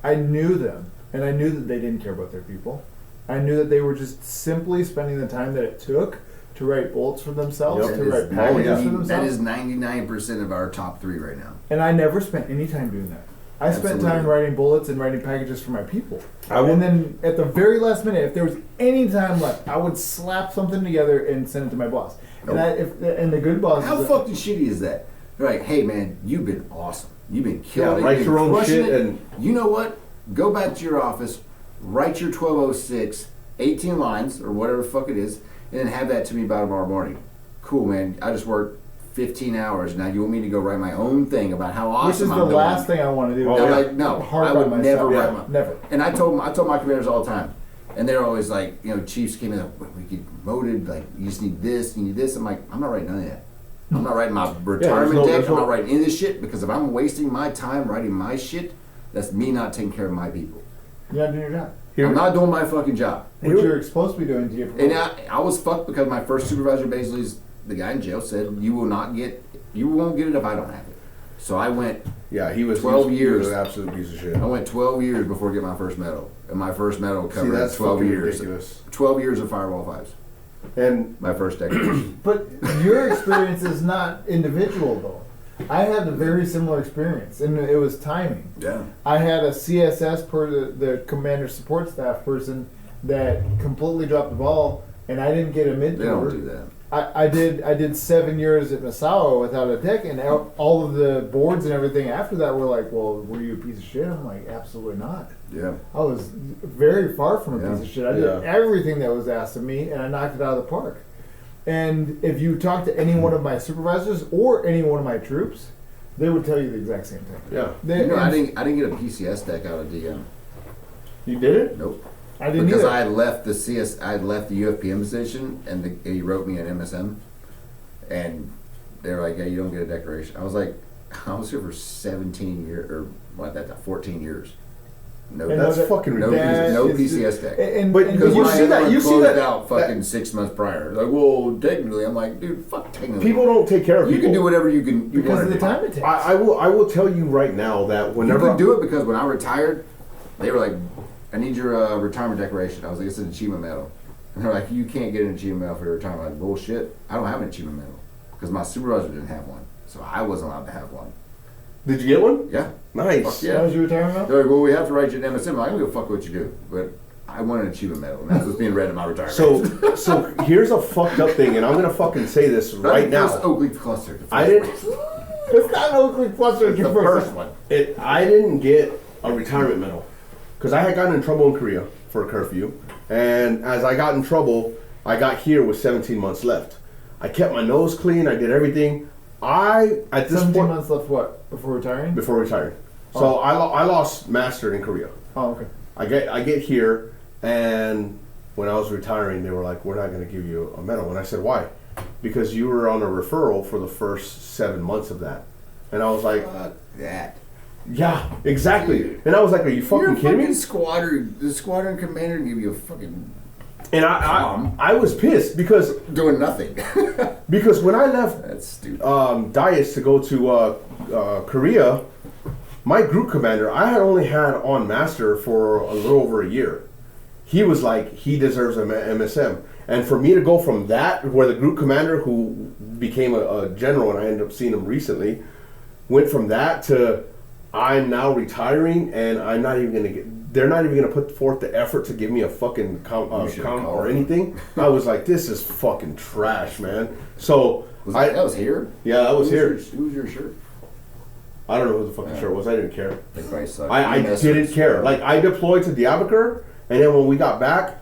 I knew them, and I knew that they didn't care about their people. I knew that they were just simply spending the time that it took to write bullets for themselves, to write packages for themselves. That is 99% of our top 3 right now. And I never spent any time doing that. I spent Absolutely. time writing bullets and writing packages for my people. I would- And then at the very last minute, if there was any time left, I would slap something together and send it to my boss. Nope. And the good boss. How is fucking shitty is that? They're like, hey man, you've been awesome. You've been killing it. write You've your been own crushing shit it. and You know what? Go back to your office, write your 1206, 18 lines or whatever the fuck it is, and then have that to me by tomorrow morning. Cool, man. I just worked 15 hours. Now you want me to go write my own thing about how awesome Which is I'm the doing. last thing I want to do. Oh, I'm yeah. like, no, Hard I on would myself. never Yeah, write my never. And I told my commanders all the time, and they're always like, you know, chiefs came in like, we get promoted. Like, you just need this, you need this. I'm like, I'm not writing none of that. I'm not writing my retirement deck. there's I'm no- not writing any of this shit because if I'm wasting my time writing my shit, that's me not taking care of my people. You're not doing your job. Here- I'm not doing my fucking job. Which you're supposed to be doing to get And promoted. I was fucked because my first supervisor basically, the guy in jail, said, you won't get it if I don't have it. So I went yeah, he was 12 he was years. an absolute piece of shit. I went 12 years before I get my first medal. And my first medal See, covered that's 12 fucking years. ridiculous. 12 years of Firewall 5s. And My first decoration. But your experience is not individual, though. I had a very similar experience, and it was timing. Yeah. I had a CSS the commander support staff person that completely dropped the ball, and I didn't get a mid They don't tour. do that. I did 7 years at Nassau without a deck, and all of the boards and everything after that were like, "Well, were you a piece of shit?" I'm like, "Absolutely not. Yeah. I was very far from a Yeah. piece of shit. I did Yeah. everything that was asked of me, and I knocked it out of the park." And if you talk to any one of my supervisors or any one of my troops, they would tell you the exact same thing. yeah, They, I and didn't get a PCS deck out of DM. you did it. Nope. I didn't Because either. I had left the UFPM position, and he wrote me an MSM, and they were like, "Yeah, you don't get a decoration." I was like, "I was here for 17 years, or what? That 14 years. No, And That's no, fucking no, ridiculous. no is- PCS deck." But Because you my see that- other one you see closed that- out fucking 6 months prior. Like, well, technically, I'm like, dude, fuck technically. People don't take care of You people. can do whatever you can. You because want of to the do. time it takes. I will tell you right now that You whenever could do it because when I retired, they were like, "I need your retirement decoration." I was like, "It's an achievement medal," and they're like, "You can't get an achievement medal for your retirement." I'm like, bullshit. I don't have an achievement medal because my supervisor didn't have one, so I wasn't allowed to have one. did you get one? Yeah. Nice. Fuck That yeah. was your retirement? They're like, "Well, we have to write you an MSM." I don't give a fuck what you do, but I want an achievement medal, and that's what's being read in my retirement. So here's a fucked up thing, and I'm gonna fucking say this right That was now. Oak Leaf Cluster. I didn't. It's not an Oakley Cluster. The first one. I didn't get a retirement medal because I had gotten in trouble in Korea for a curfew, and as I got in trouble, I got here with 17 months left. I kept my nose clean. I did everything. At this 17 point months left what? Before retiring? before retiring. So I lost master in Korea. Oh, okay. I get here, and when I was retiring, they were like, "We're not going to give you a medal." And I said, "Why?" Because you were on a referral for the first 7 months of that. And I was like, Fuck that. "Yeah, exactly." And I was like, "Are you You're fucking a kidding me?" fucking squadron. The squadron commander give you a fucking And I was pissed because doing nothing. when I left That's stupid. Dias to go to Korea, my group commander, I had only had on master for a little over a year. He was like, he deserves an MSM. And for me to go from that, where the group commander, who became a general, and I ended up seeing him recently, went from that to I'm now retiring, and I'm not even going to get. They're not even going to put forth the effort to give me a fucking count should've called or him. anything. I was like, this is fucking trash, man. So That was here? yeah, I was here. Who was your shirt? I don't know who the fucking shirt was. I didn't care. They probably sucked. I didn't care. Like, I deployed to Diyarbakir, and then when we got back,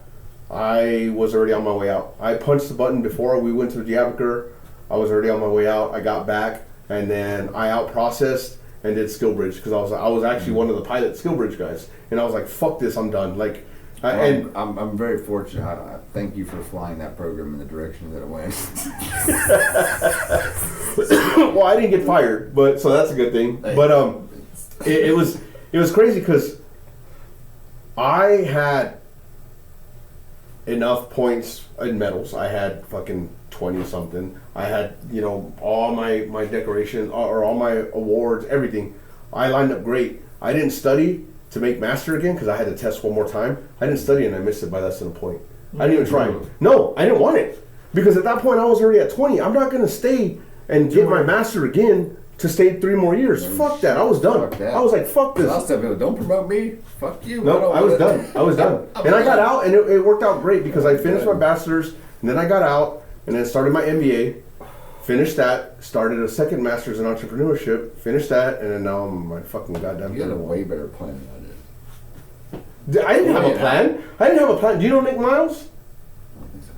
I was already on my way out. I punched the button before we went to Diyarbakir. I was already on my way out. I got back, and then I out-processed and did skill bridge because I was actually one of the pilot skill bridge guys, and I was like, "Fuck this, I'm done." Like, and I'm very fortunate. I thank you for flying that program in the direction that it went. well, I didn't get fired, but so that's a good thing. But it was crazy because I had enough points in medals. I had fucking 20 something. I had, all my decorations or all my awards, everything. I lined up great. I didn't study to make master again because I had to test one more time. I didn't study and I missed it by less than a point. I didn't even try. No, I didn't want it because at that point I was already at 20. I'm not going to stay and get my master again to stay 3 more years. Fuck that. I was done. Fuck that. I was like, fuck this. I'll tell people, don't promote me. Fuck you. No, I was done. I was done. And I got out, and it worked out great because I finished my bachelor's, and then I got out, and then started my MBA, finished that, started a second master's in entrepreneurship, finished that, and then now I'm my fucking goddamn. You had a way better plan than I did. I didn't have a plan. I didn't have a plan. Do you know Nick Miles?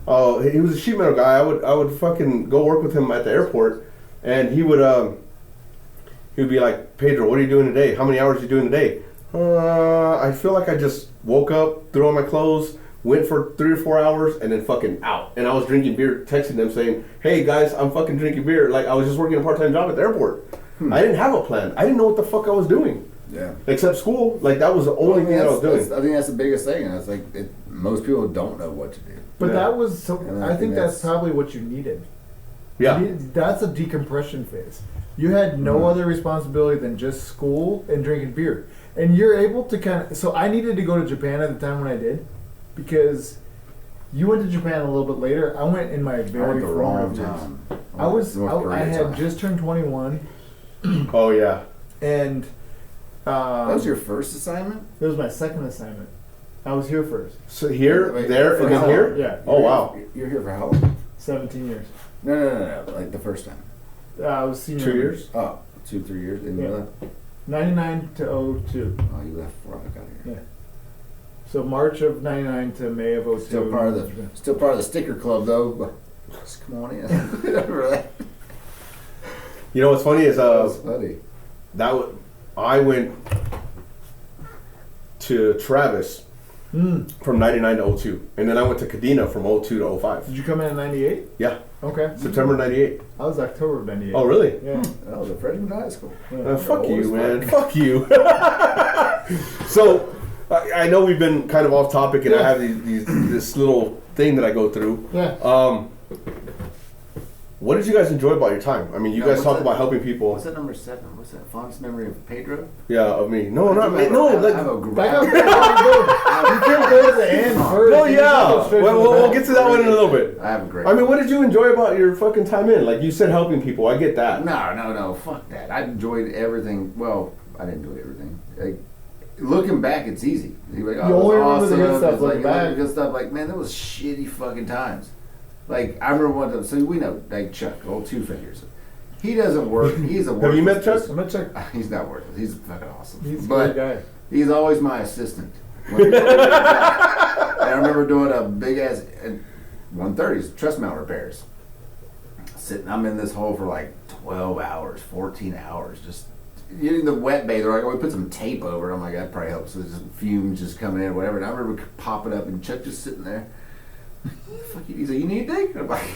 Oh, he was a sheet metal guy. I would fucking go work with him at the airport, and he would be like, Pedro, what are you doing today? How many hours are you doing today? I feel like I just woke up, threw on my clothes, went for 3 or 4 hours, and then fucking out. And I was drinking beer, texting them saying, hey guys, I'm fucking drinking beer. Like I was just working a part-time job at the airport. I didn't have a plan. I didn't know what the fuck I was doing. Yeah. Except school. Like that was the only thing that I was doing. I think that's the biggest thing. And it's like most people don't know what to do. But Yeah. that was, so, And I think that's probably what you needed. Yeah. That's a decompression phase. You had no other responsibility than just school and drinking beer. And you're able to kind of, so I needed to go to Japan at the time when I did, because you went to Japan a little bit later. I went in my I went very the wrong formative time. days. I had just turned 21, Oh yeah. and That was your first assignment? it was my second assignment. I was here first. So here, Wait, there, for and then how here? long? Yeah. Oh wow. You're here for how long? 17 years. No. Like the first time. I was senior. 2 years? Oh, 2-3 years. And Yeah. you left? 99 to 02. Oh, you left before I got here. Yeah. So March of 99 to May of 02. Still part of the sticker club though. Just come on in. Remember that? You know what's funny is That was funny. I went to Travis from 99 to 02, and then I went to Kadena from 02 to 05. Did you come in 98? Yeah, Okay. September 98. I was October of 98. Oh really? Yeah. That was a freshman in high school. Fuck Old you, as man. fuck. Fuck you. So, I know we've been kind of off topic, and I have this little thing that I go through. Yeah. What did you guys enjoy about your time? I mean, you No, guys what's talk that? about helping people. What's that number 7? What's that? Fondest memory of Pedro? Yeah, of me. No, not me. I No, have like. a Back up. You can't go to the end first. No, You yeah. can't go straight to the We'll back. get to that one in a little bit. I have a great. I mean, what did you enjoy about your fucking time in? Like you said, helping people. I get that. No. Fuck that. I enjoyed everything. Well, I didn't enjoy everything. Like, looking back, it's easy. You're like, You oh, only it remember was the good awesome. stuff It's like, looking back. good stuff. Like, man, that was shitty fucking times. Like, I remember one time. So we know, like Chuck, old Two Fingers. He doesn't work. He's a. Have you met Chuck? I'm gonna check. He's not worthless. He's fucking awesome. He's a but great guy. he's always my assistant. And I remember doing a big ass 130s truss mount repairs. I'm in this hole for like 12 hours, 14 hours, just getting the wet bather. Like, we put some tape over it. I'm like, that probably helps. So just fumes just coming in or whatever. And I remember popping up and Chuck just sitting there. Fuck you. He's like, you need a dig? And I'm like,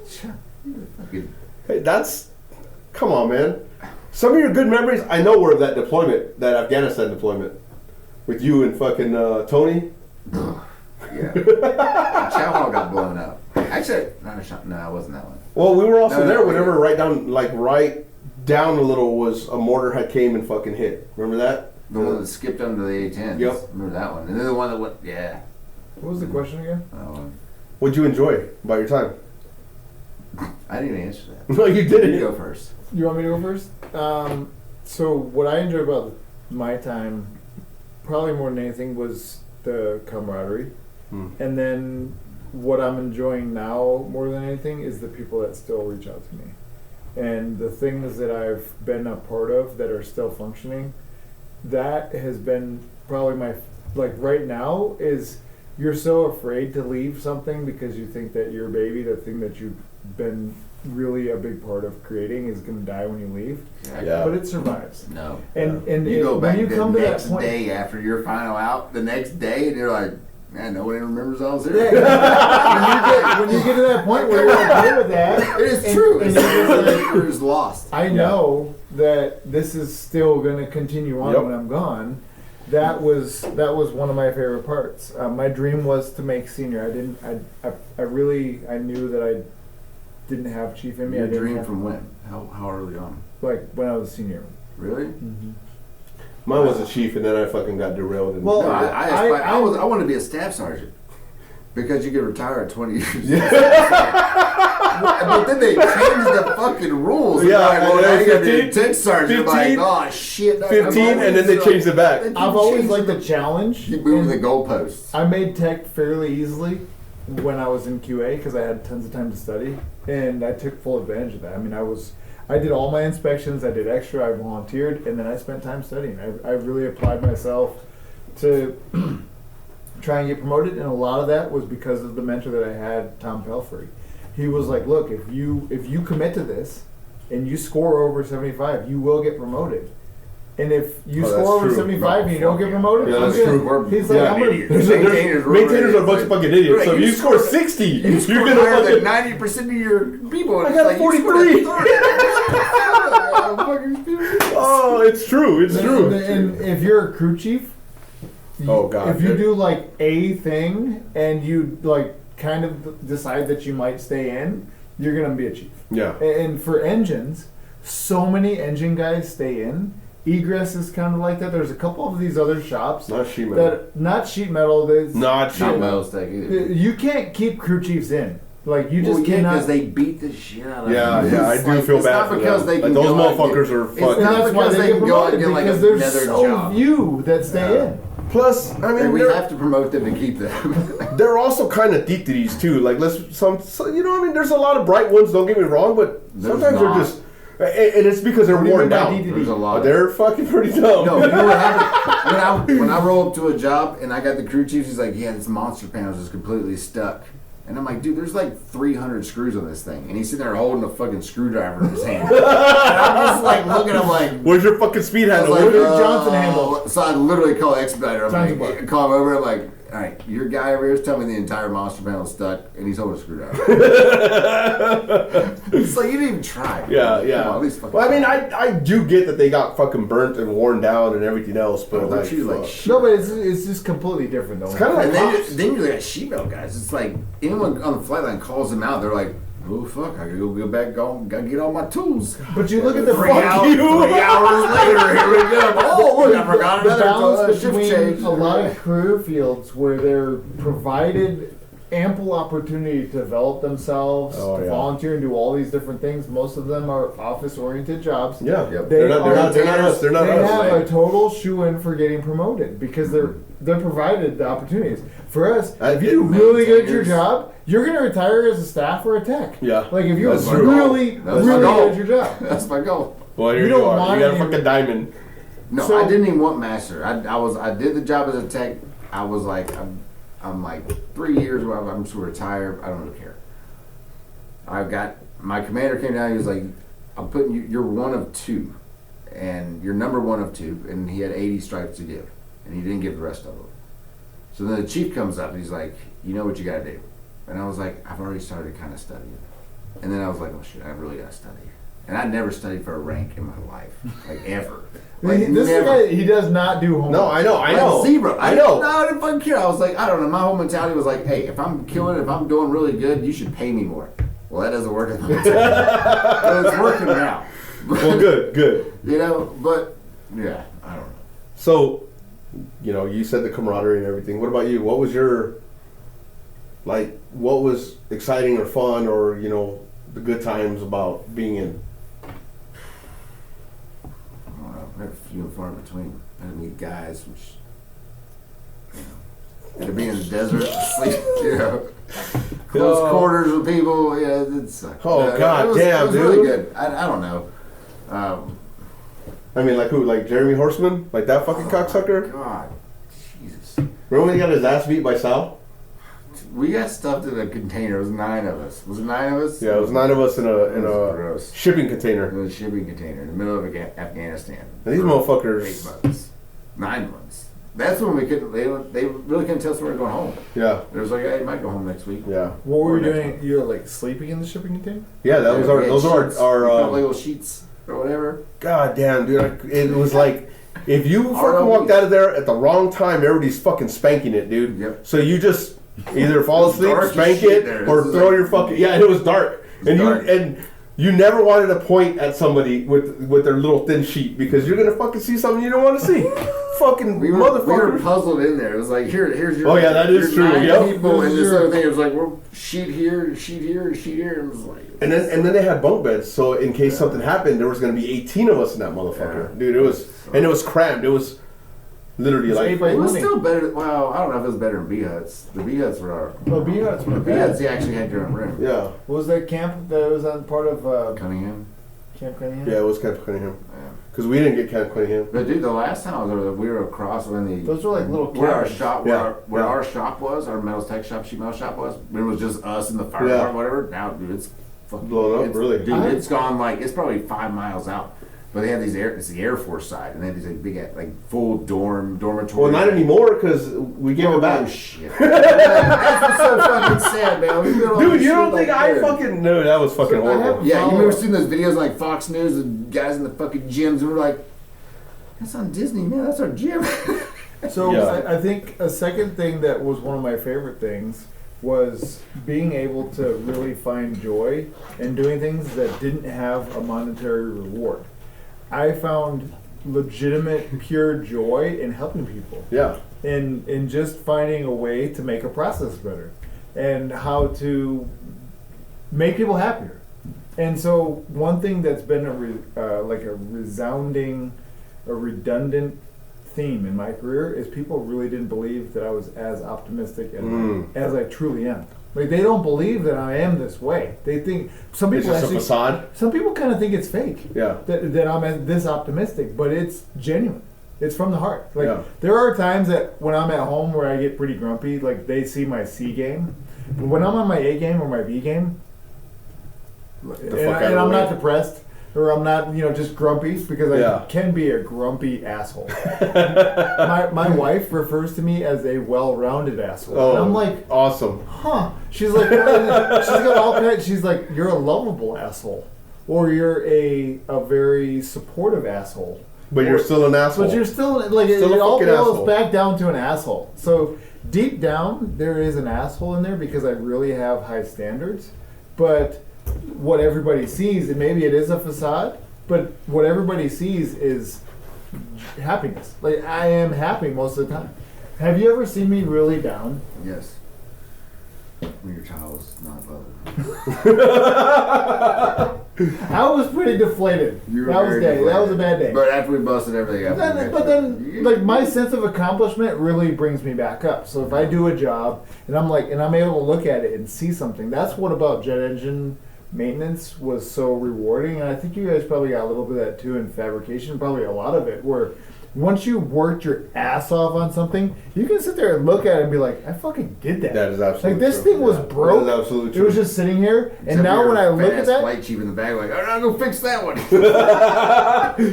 Chuck, you fucking. Hey, come on, man. Some of your good memories, I know, were of that deployment, that Afghanistan deployment, with you and fucking Tony. Yeah. Chow Hall got blown up. Actually, no, it wasn't that one. Well, we were also No, there no, whenever right down a little was a mortar had came and fucking hit. Remember that? The one that skipped under the A-10s. Yep. Remember that one. And then the one that went, yeah. What was the question again? What'd you enjoy about your time? I didn't even answer that. No, you didn't. You go first. You want me to go first? So what I enjoyed about my time, probably more than anything, was the camaraderie. And then what I'm enjoying now more than anything is the people that still reach out to me. And the things that I've been a part of that are still functioning, that has been probably my, like right now is you're so afraid to leave something because you think that your baby, the thing that you've been really a big part of creating, is going to die when you leave. Yeah. But it survives. No. And You go back when you the come to that next point, day after your final out, the next day, and you're like, man, nobody remembers I was here. when you get to that point where you're okay with that, It is and- true. and It's you're just like, you're just lost. I know that this is still going to continue on Yep. when I'm gone. That was one of my favorite parts. My dream was to make senior. I knew that I didn't have chief in me. I Your didn't dream have, from when? How early on? like when I was a senior. Really? Mine was a chief, and then I fucking got derailed. And Well, No, I wanted to be a staff sergeant because you could retire at 20 years. But then they changed the fucking rules. Yeah, Like, well, now you gotta be a 15, tent sergeant. Like, oh shit. 15, and then they changed it back. I've always liked the challenge. Keep moving the and goalposts. I made tech fairly easily when I was in QA because I had tons of time to study, and I took full advantage of that. I mean, I did all my inspections, I did extra, I volunteered, and then I spent time studying. I really applied myself to try and get promoted, and a lot of that was because of the mentor that I had, Tom Pelfrey. He was like, look, if you commit to this and you score over 75, you will get promoted. And if you Oh, score that's over true. 75 and you don't get promoted, Yeah, I'm that's good. true. He's like, Yeah. I'm gonna. Maintainers are a bunch of fucking idiots. So if you score 60, You you're score gonna higher than fucking. 90% of your people. I It's got like, you 43. scored a 30. Oh, it's true. It's true. And if you're a crew chief, Oh, God. if you do like a thing and you like kind of decide that you might stay in, you're gonna be a chief. Yeah. And for engines, so many engine guys stay in. Egress is kind of like that. There's a couple of these other shops Not sheet metal. that not sheet metal. That's Not sheet Not metal. metal stack either. You can't keep crew chiefs in. Like you just Well, yeah, cannot. because they beat the shit out of Yeah, them. yeah, I It's do like, feel it's bad not for because them. they Like, can those go out and motherfuckers get- are it's fucking- and not that's why because they they get can go out and promoted get like because there's another so job. few that stay in. Plus, I mean, And we they're, have to promote them to keep them. they're also kind of titties too. Like, you know, I mean, there's a lot of bright ones. Don't get me wrong, but There's sometimes not. they're just, and it's because they're What do you worn mean by down. DDD? There's a lot. They're fucking pretty dumb. No, you know what happened? When I roll up to a job and I got the crew chief, he's like, yeah, this monster panel is completely stuck. And I'm like, dude, there's like 300 screws on this thing. And he's sitting there holding a fucking screwdriver in his hand. And I'm just like looking at him like, Where's your fucking speed I was handle? like, Where's your Johnson handle? So I literally call Expediter. I'm Johnson like, bar. call him over. I'm like, all right, your guy over here is telling me the entire monster panel is stuck, and he's holding a screwdriver. It's like you didn't even try. Yeah, yeah. Come on, at least fucking Well, I mean, try. I do get that they got fucking burnt and worn down and everything else, but But like, don't you like fuck. shit. No, but it's just completely different though. It's kind of like And then, cops. then you got sheet metal guys. It's like anyone on the flight line calls them out. They're like, "Oh fuck, I gotta go back, gotta get all my tools." But you look at the 3 hours, 3 hours later, here we go. Oh, look, I forgot the another balance shift between change. a lot of career fields where they're provided ample opportunity to develop themselves, Oh, to yeah. volunteer and do all these different things. Most of them are office-oriented jobs. Yeah, Yep. they're not us. They're not They us. have a total shoe-in for getting promoted because they're provided the opportunities. For us, if you do really good at your job, you're gonna retire as a staff or a tech. Yeah, Like if you're that's true. really, That's my really goal. good at your job. That's my goal. Well, here You you, don't are. want You got a any- fucking diamond. No, So- I didn't even want master. I did the job as a tech. I was like, I'm like 3 years where I'm just retired. I don't really care. I got my commander came down. He was like, I'm putting you. You're one of two, and you're number one of two. And he had 80 stripes to give, and he didn't give the rest of them. So then the chief comes up. And he's like, you know what you got to do. And I was like, I've already started kind of studying. And then I was like, oh shit, I really got to study. And I never studied for a rank in my life, like ever. Like This never. guy, he does not do homework. No, I know. Like zero. I know. No, I didn't fucking care. I was like, I don't know. My whole mentality was like, hey, if I'm killing it, if I'm doing really good, you should pay me more. Well, that doesn't work in my mentality. But it's working now. Well, good. You know, but yeah, I don't know. So, you know, you said the camaraderie and everything. What about you? What was your, like, what was exciting or fun or, you know, the good times about being in? I don't know. Very few and far between. I meet guys, which, you know, to be in the desert, sleep, you know, close Oh. quarters with people. Yeah, it sucked. Oh, Yeah, God it was, damn, it was really dude. good. I don't know. I mean, like who? Like Jeremy Horseman? Like that fucking cocksucker? God, Jesus. Remember when he got his ass beat by Sal? We got stuffed in a container. It was 9 of us. Was it 9 of us? Yeah, it was 9 of us in It a was gross. shipping container. It was a shipping container in the middle of Afghanistan. And these For motherfuckers. 8 months. 9 months. That's when we couldn't. They really couldn't tell us when we were going home. Yeah, It was like, hey, you might go home next week. yeah, What were Or you next doing? month. You were like sleeping in the shipping container? yeah. That was Yeah, our. we had Those sheets. are We got our. little sheets or whatever. God damn, dude! It was like if you fucking ROV. walked out of there at the wrong time, everybody's fucking spanking it, dude. Yep. So you just either fall It was asleep, dark as spank shit it, there. or This is throw like- your fucking. Yeah, it was dark, was and dark. you and You never wanted to point at somebody with their little thin sheet because you're gonna fucking see something you don't want to see. Fucking We were motherfucker. puzzled in there. It was like, here's your. Oh, yeah, that is here's true. 9 Yep. people, and this other thing. It was like, we're sheet here, sheet here, sheet here, and it was like. And then they had bunk beds, so in case something happened, there was gonna be 18 of us in that motherfucker, Yeah. dude. It was crammed. It was literally It's like 8 by It was 20. still better. Well, I don't know if it was better than B huts. The B huts were our. Oh, B huts were The B bad. huts, you actually had your own room. yeah, What was that camp that was on part of Cunningham. Camp Cunningham? yeah. It was Camp Cunningham Yeah. because we didn't get Camp Cunningham. But dude, the last time I was over there, we were across when the. Those were like little where our cabins. shop, Yeah. where Yeah. our shop was, our metals tech shop, sheet metal shop was. It was just us and the fire Yeah. department, whatever. Now, dude, it's fucking Blown up, it's, really. Dude, it's gone like it's probably 5 miles out. But they have these it's the Air Force side, and they have these like, big like full dormitory. Well, not anymore because we gave it back. Shit. That's what's so fucking sad, man. We did all Dude, this you shit don't think back I there. fucking no? That was fucking So I horrible. have- Yeah, you Follow- remember seeing those videos on, like Fox News of guys in the fucking gyms, and we're like, that's on Disney, man. That's our gym. So Yeah. I think a second thing that was one of my favorite things was being able to really find joy in doing things that didn't have a monetary reward. I found legitimate, pure joy in helping people. Yeah, In just finding a way to make a process better and how to make people happier. And so one thing that's been like a resounding, a redundant theme in my career is people really didn't believe that I was as optimistic as I truly am. Like they don't believe that I am this way. They think some it's people just a actually, facade. some people kind of think it's fake Yeah, that I'm this optimistic, but it's genuine. It's from the heart. Like Yeah. there are times that when I'm at home where I get pretty grumpy, like they see my C game. But when I'm on my A game or my B game, fuck and, out of and the I'm way. not depressed or I'm not, just grumpy because I Yeah. can be a grumpy asshole. my wife refers to me as a well-rounded asshole. Oh, And I'm like, awesome. huh? She's like, she's got all kinds. She's like, you're a lovable asshole, or you're a very supportive asshole. But you're still an asshole. But you're still like Still it a all fucking boils asshole. back down to an asshole. So deep down, there is an asshole in there because I really have high standards. But what everybody sees, and maybe it is a facade, but what everybody sees is happiness. Like I am happy most of the time. Have you ever seen me really down? Yes. When your child was not loving. I was pretty deflated. You were That was very day. That deflated. was a bad day. But after we busted everything up, But then, like my sense of accomplishment really brings me back up. So if I do a job and I'm able to look at it and see something, that's what about jet engine maintenance was so rewarding. And I think you guys probably got a little bit of that too in fabrication, probably a lot of it, where once you worked your ass off on something, you can sit there and look at it and be like, I fucking did that. That is absolutely like this true. thing was Yeah. broke. That is absolutely It true. was just sitting here, and Except now you're when I look at fast that, white cheap in the bag, like, all right, I'll go fix that one.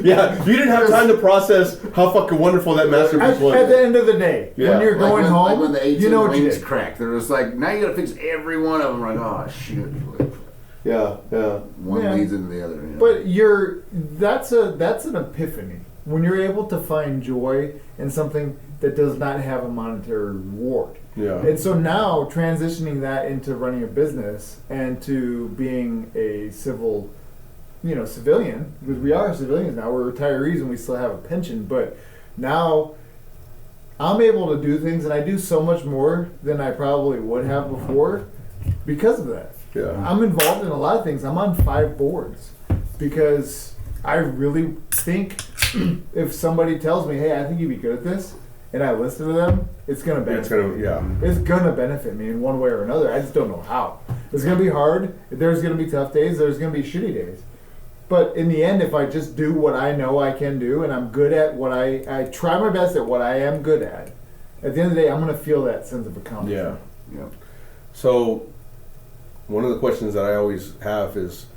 Yeah, you didn't have time to process how fucking wonderful that masterpiece was. at the end of the day, Yeah. when you're Like going when, home, like when the 18 you know what you wings did. cracked. They're just like, now you gotta fix every one of them. Like, oh shit. Yeah, yeah. One Yeah. leads into the other. You know? But that's an epiphany when you're able to find joy in something that does not have a monetary reward. Yeah. And so now transitioning that into running a business and to being a civilian, because we are civilians now, we're retirees and we still have a pension, but now I'm able to do things and I do so much more than I probably would have before because of that. Yeah. I'm involved in a lot of things. I'm on 5 boards because I really think if somebody tells me, hey, I think you'd be good at this, and I listen to them, it's going to benefit It's gonna, yeah. It's going to benefit me in one way or another. I just don't know how. It's going to be hard. There's going to be tough days. There's going to be shitty days. But in the end, if I just do what I know I can do and I'm good at what I try my best at what I am good at the end of the day, I'm going to feel that sense of accomplishment. Yeah. yeah. So, one of the questions that I always have is,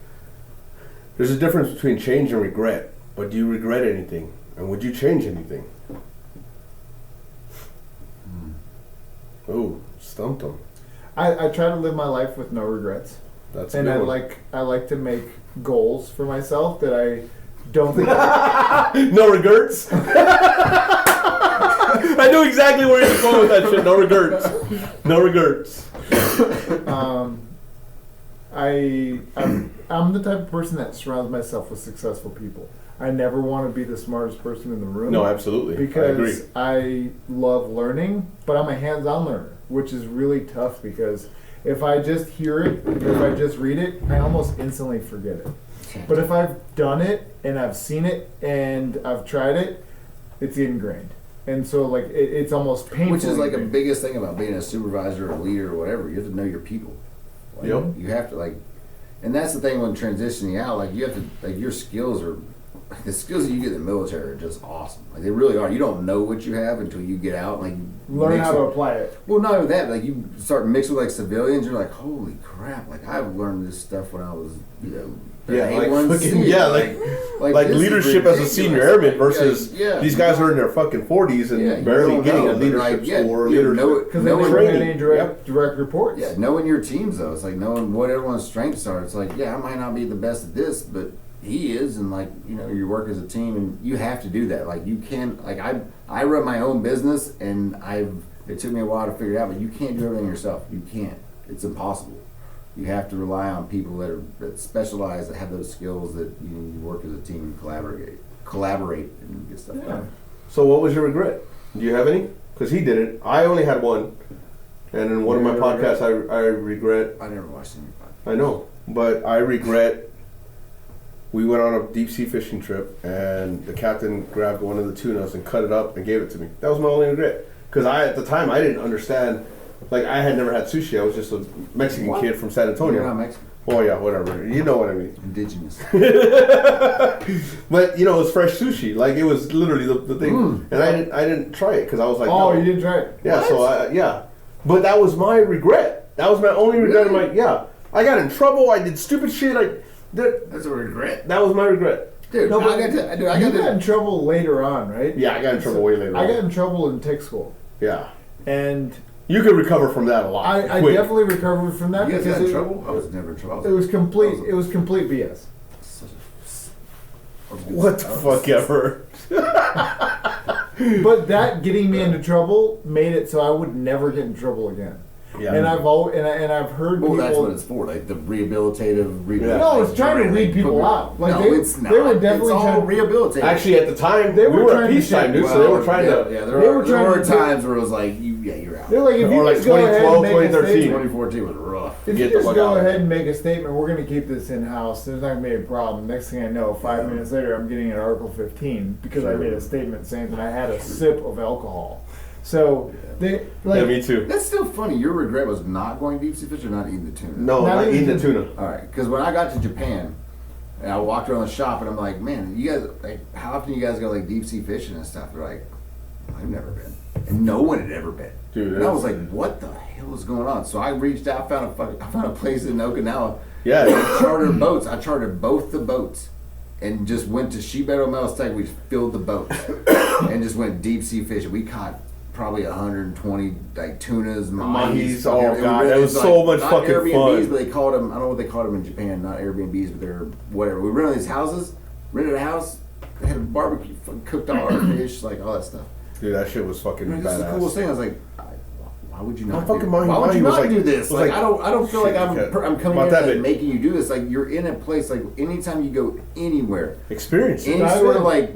there's a difference between change and regret. But do you regret anything? And would you change anything? Oh, stumped them. I try to live my life with no regrets. That's a And good I one. like to make goals for myself that I don't think No regrets? I knew exactly where you were going with that shit. No regrets. No regrets. I'm the type of person that surrounds myself with successful people. I never want to be the smartest person in the room. No, absolutely. Because I agree. I love learning, but I'm a hands-on learner, which is really tough because if I just hear it, if I just read it, I almost instantly forget it. But if I've done it and I've seen it and I've tried it, it's ingrained. And so like it's almost painful. Which is like a biggest thing about being a supervisor or a leader or whatever. You have to know your people. Like, Yep. You have to and that's the thing when transitioning out. Like you have to your skills are. The skills that you get in the military are just awesome. Like they really are. You don't know what you have until you get out. Like learn how to apply it. Well, not even that. Like you start mixing with like civilians. You're like, holy crap! Like I've learned this stuff when I was, Yeah, like A1C. fucking, yeah, like this is leadership as a senior airman versus Yeah. these guys are in their fucking 40s and Yeah, you barely don't getting know, a but, leadership like, yeah, score or you leadership. know it- Because they No don't one- have any direct reports. Yeah, knowing your teams though, it's like knowing what everyone's strengths are. It's like, yeah, I might not be the best at this, but he is, and like you work as a team, and you have to do that. Like you can't, like I run my own business, and it took me a while to figure it out, but you can't do everything yourself. You can't. It's impossible. You have to rely on people that specialize, that have those skills, that you work as a team and collaborate and get stuff done. So what was your regret? Do you have any? Because he did it. I only had one. And in one of my podcasts, I regret. I never watched any podcast. I know. But I regret. We went on a deep sea fishing trip, and the captain grabbed one of the tunas and cut it up and gave it to me. That was my only regret. Because at the time, I didn't understand. Like, I had never had sushi. I was just a Mexican kid from San Antonio. You're not Mexican. Oh, yeah, whatever. You know what I mean. Indigenous. But, it was fresh sushi. Like, it was literally the thing. And I didn't try it because I was like, Oh, no. you didn't try it? Yeah, What? so But that was my regret. That was my only regret. Really? I got in trouble. I did stupid shit. That's a regret. That was my regret. Dude, No, but I got you to. got in trouble later on, right? Yeah, I got in trouble way later I on. got in trouble in tech school. Yeah. And You could recover from that a lot. I quick. definitely recovered from that You guys because got in trouble? I was never in trouble. it was complete BS. What the fuck ever. But that getting me into trouble made it so I would never get in trouble again. Yeah. And I've heard Well, people. that's what it's for, like the rehabilitative. Yeah. No, it's trying to weed people out. Like it's not. they were definitely it's all trying. rehabilitative. Actually, at the time, They we were were trying at to peacetime, shit- dude, so they were trying to... Yeah, they were there trying were to- times where it was like, you're out. They're like, if you Or like just go ahead and 2012, make a 2013. statement, 2014 was rough. if Get you the just fuck go out. ahead and make a statement, we're going to keep this in house. There's not going to be a problem. Next thing I know, 5 minutes later, I'm getting an Article 15 because I made a statement saying that I had a sip of alcohol. So they like. Yeah, me too. That's still funny. Your regret was not going deep sea fish or not eating the tuna? No, not eating the tuna. All right, because when I got to Japan, and I walked around the shop, and I'm like, man, you guys, like, how often you guys go like deep sea fishing and stuff? They're like, I've never been, and no one had ever been. Dude, and I was like, what the hell is going on? So I reached out, I found a place in Okinawa. Yeah. I chartered boats. I chartered both the boats. And just went to Shibero Melstag. We filled the boats and just went deep sea fishing. We caught probably 120 like tunas, mahis. Oh, fucking- God, it that was like, so much not fucking Airbnbs, fun. but they called them. I don't know what they called them in Japan. Not Airbnbs, but they're whatever. We rented these houses. Rented a house. They had a barbecue, fucking cooked all our fish, like all that stuff. Dude, that shit was fucking I mean, this is the coolest badass. thing. I was like, why would you not? How fucking do, mahi- why would mahi you was not like- do this? was Like, like- I don't feel like Shit, I'm okay. coming About in that and big. making you do this. Like you're in a place. Like anytime you go anywhere, Experience it. any sort of like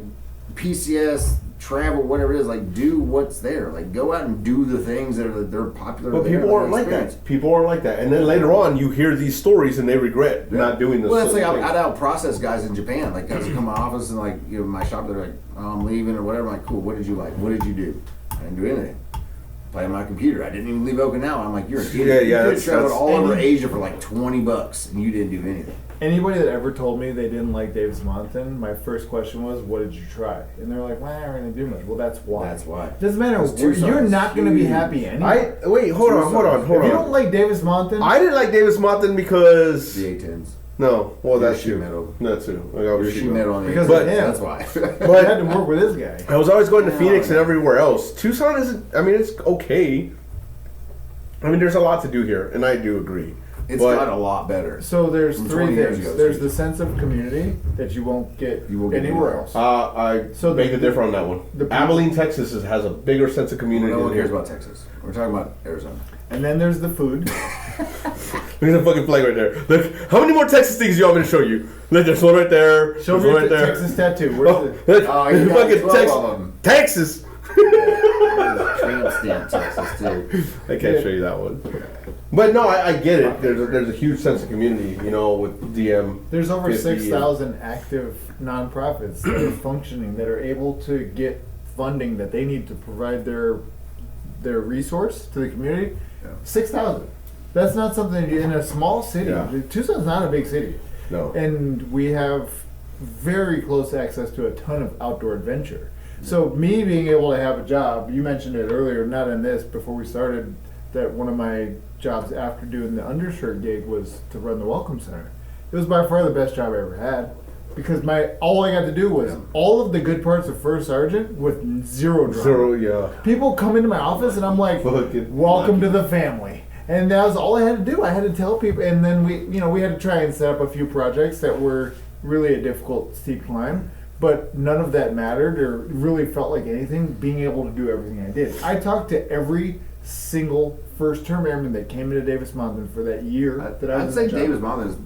PCS travel, whatever it is, like do what's there. Like go out and do the things that they're popular. But there, people aren't like experience. that. People aren't like that. And then later on, you hear these stories and they regret not doing this. Well, that's like certain I'd thing. out process guys in Japan. Like guys who come to my office and like my shop, they're like, oh, I'm leaving or whatever. I'm like, cool. What did you like? What did you do? I didn't do anything. Play on my computer. I didn't even leave Okinawa. I'm like, you're an idiot. Yeah, You could that's- have traveled that's- all over Asia for like $20 and you didn't do anything. Anybody that ever told me they didn't like Davis Mountain, my first question was, "What did you try?" And they're like, "Well, I didn't do much." Well, that's why. That's why. Doesn't matter. It's two You're sides. not going to be happy anyway. Wait, hold on. If you don't like Davis Mountain, I didn't like Davis Mountain because... The A10s. No, well, Your that's sheet you. metal. That too. I got Your sheet sheet metal. metal on the Because A10s. of him. That's why. I had to work with this guy. I was always going to Phoenix No. and everywhere else. Tucson isn't... I mean, it's okay. I mean, there's a lot to do here, and I do agree. It's But- got a lot better. So there's From 3 20 years things. ago, There's so- the sense of community that you won't get You won't get anywhere anywhere else. I So beg the- to differ on that one. the- Abilene, Texas has a bigger sense of community No than one cares here. about Texas. We're talking about Arizona. And then there's the food. There's a fucking flag right there. Look, how many more Texas things do you want me to show you? Look, there's one right there. Show There's me one the right there. Texas tattoo. Where's Oh, the, look, Oh, there's you got fucking 12 Texas. of them. Texas. Tramp stamp Texas too. I can't show you that one. But no, I get it. There's a huge sense of community, you know, with DM. There's over 50 and- 6,000 active nonprofits that are functioning, that are able to get funding that they need to provide their resource to the community. Yeah. 6,000. That's not something in a small city. Yeah. Tucson's not a big city. No. And we have very close access to a ton of outdoor adventure. So me being able to have a job, you mentioned it earlier, not in this, before we started, that one of my jobs after doing the undershirt gig was to run the Welcome Center. It was by far the best job I ever had, because all I got to do was all of the good parts of First Sergeant with zero drama. Zero, yeah. People come into my office and I'm like, Fucking welcome lucky. to the family. And that was all I had to do. I had to tell people, and then we had to try and set up a few projects that were really a difficult, steep climb. But none of that mattered or really felt like anything, being able to do everything I did. I talked to every single first-term airman that came into Davis Mountain for that year that I I'd was say in the job. Davis Mountain is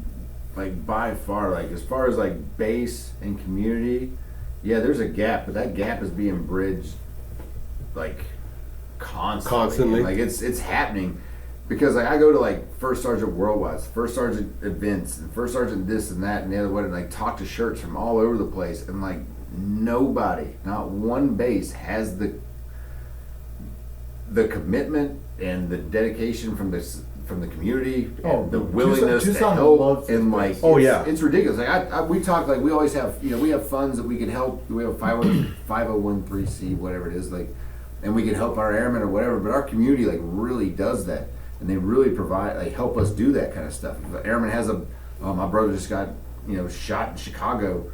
like by far, like as far as like base and community, yeah, there's a gap, but that gap is being bridged like constantly. Like it's happening. Because like I go to like First Sergeant Worldwide, First Sergeant events, and First Sergeant this and that and the other one, and like talk to shirts from all over the place, and like nobody, not one base has the commitment and the dedication from the community, and the willingness Tucson to help, loves and this like place. Oh, it's, yeah. it's ridiculous. Like we talk like we always have, we have funds that we can help. We have 501(c), whatever it is, like, and we can help our airmen or whatever. But our community like really does that. And they really provide, like, help us do that kind of stuff. If an airman has my brother just got, shot in Chicago,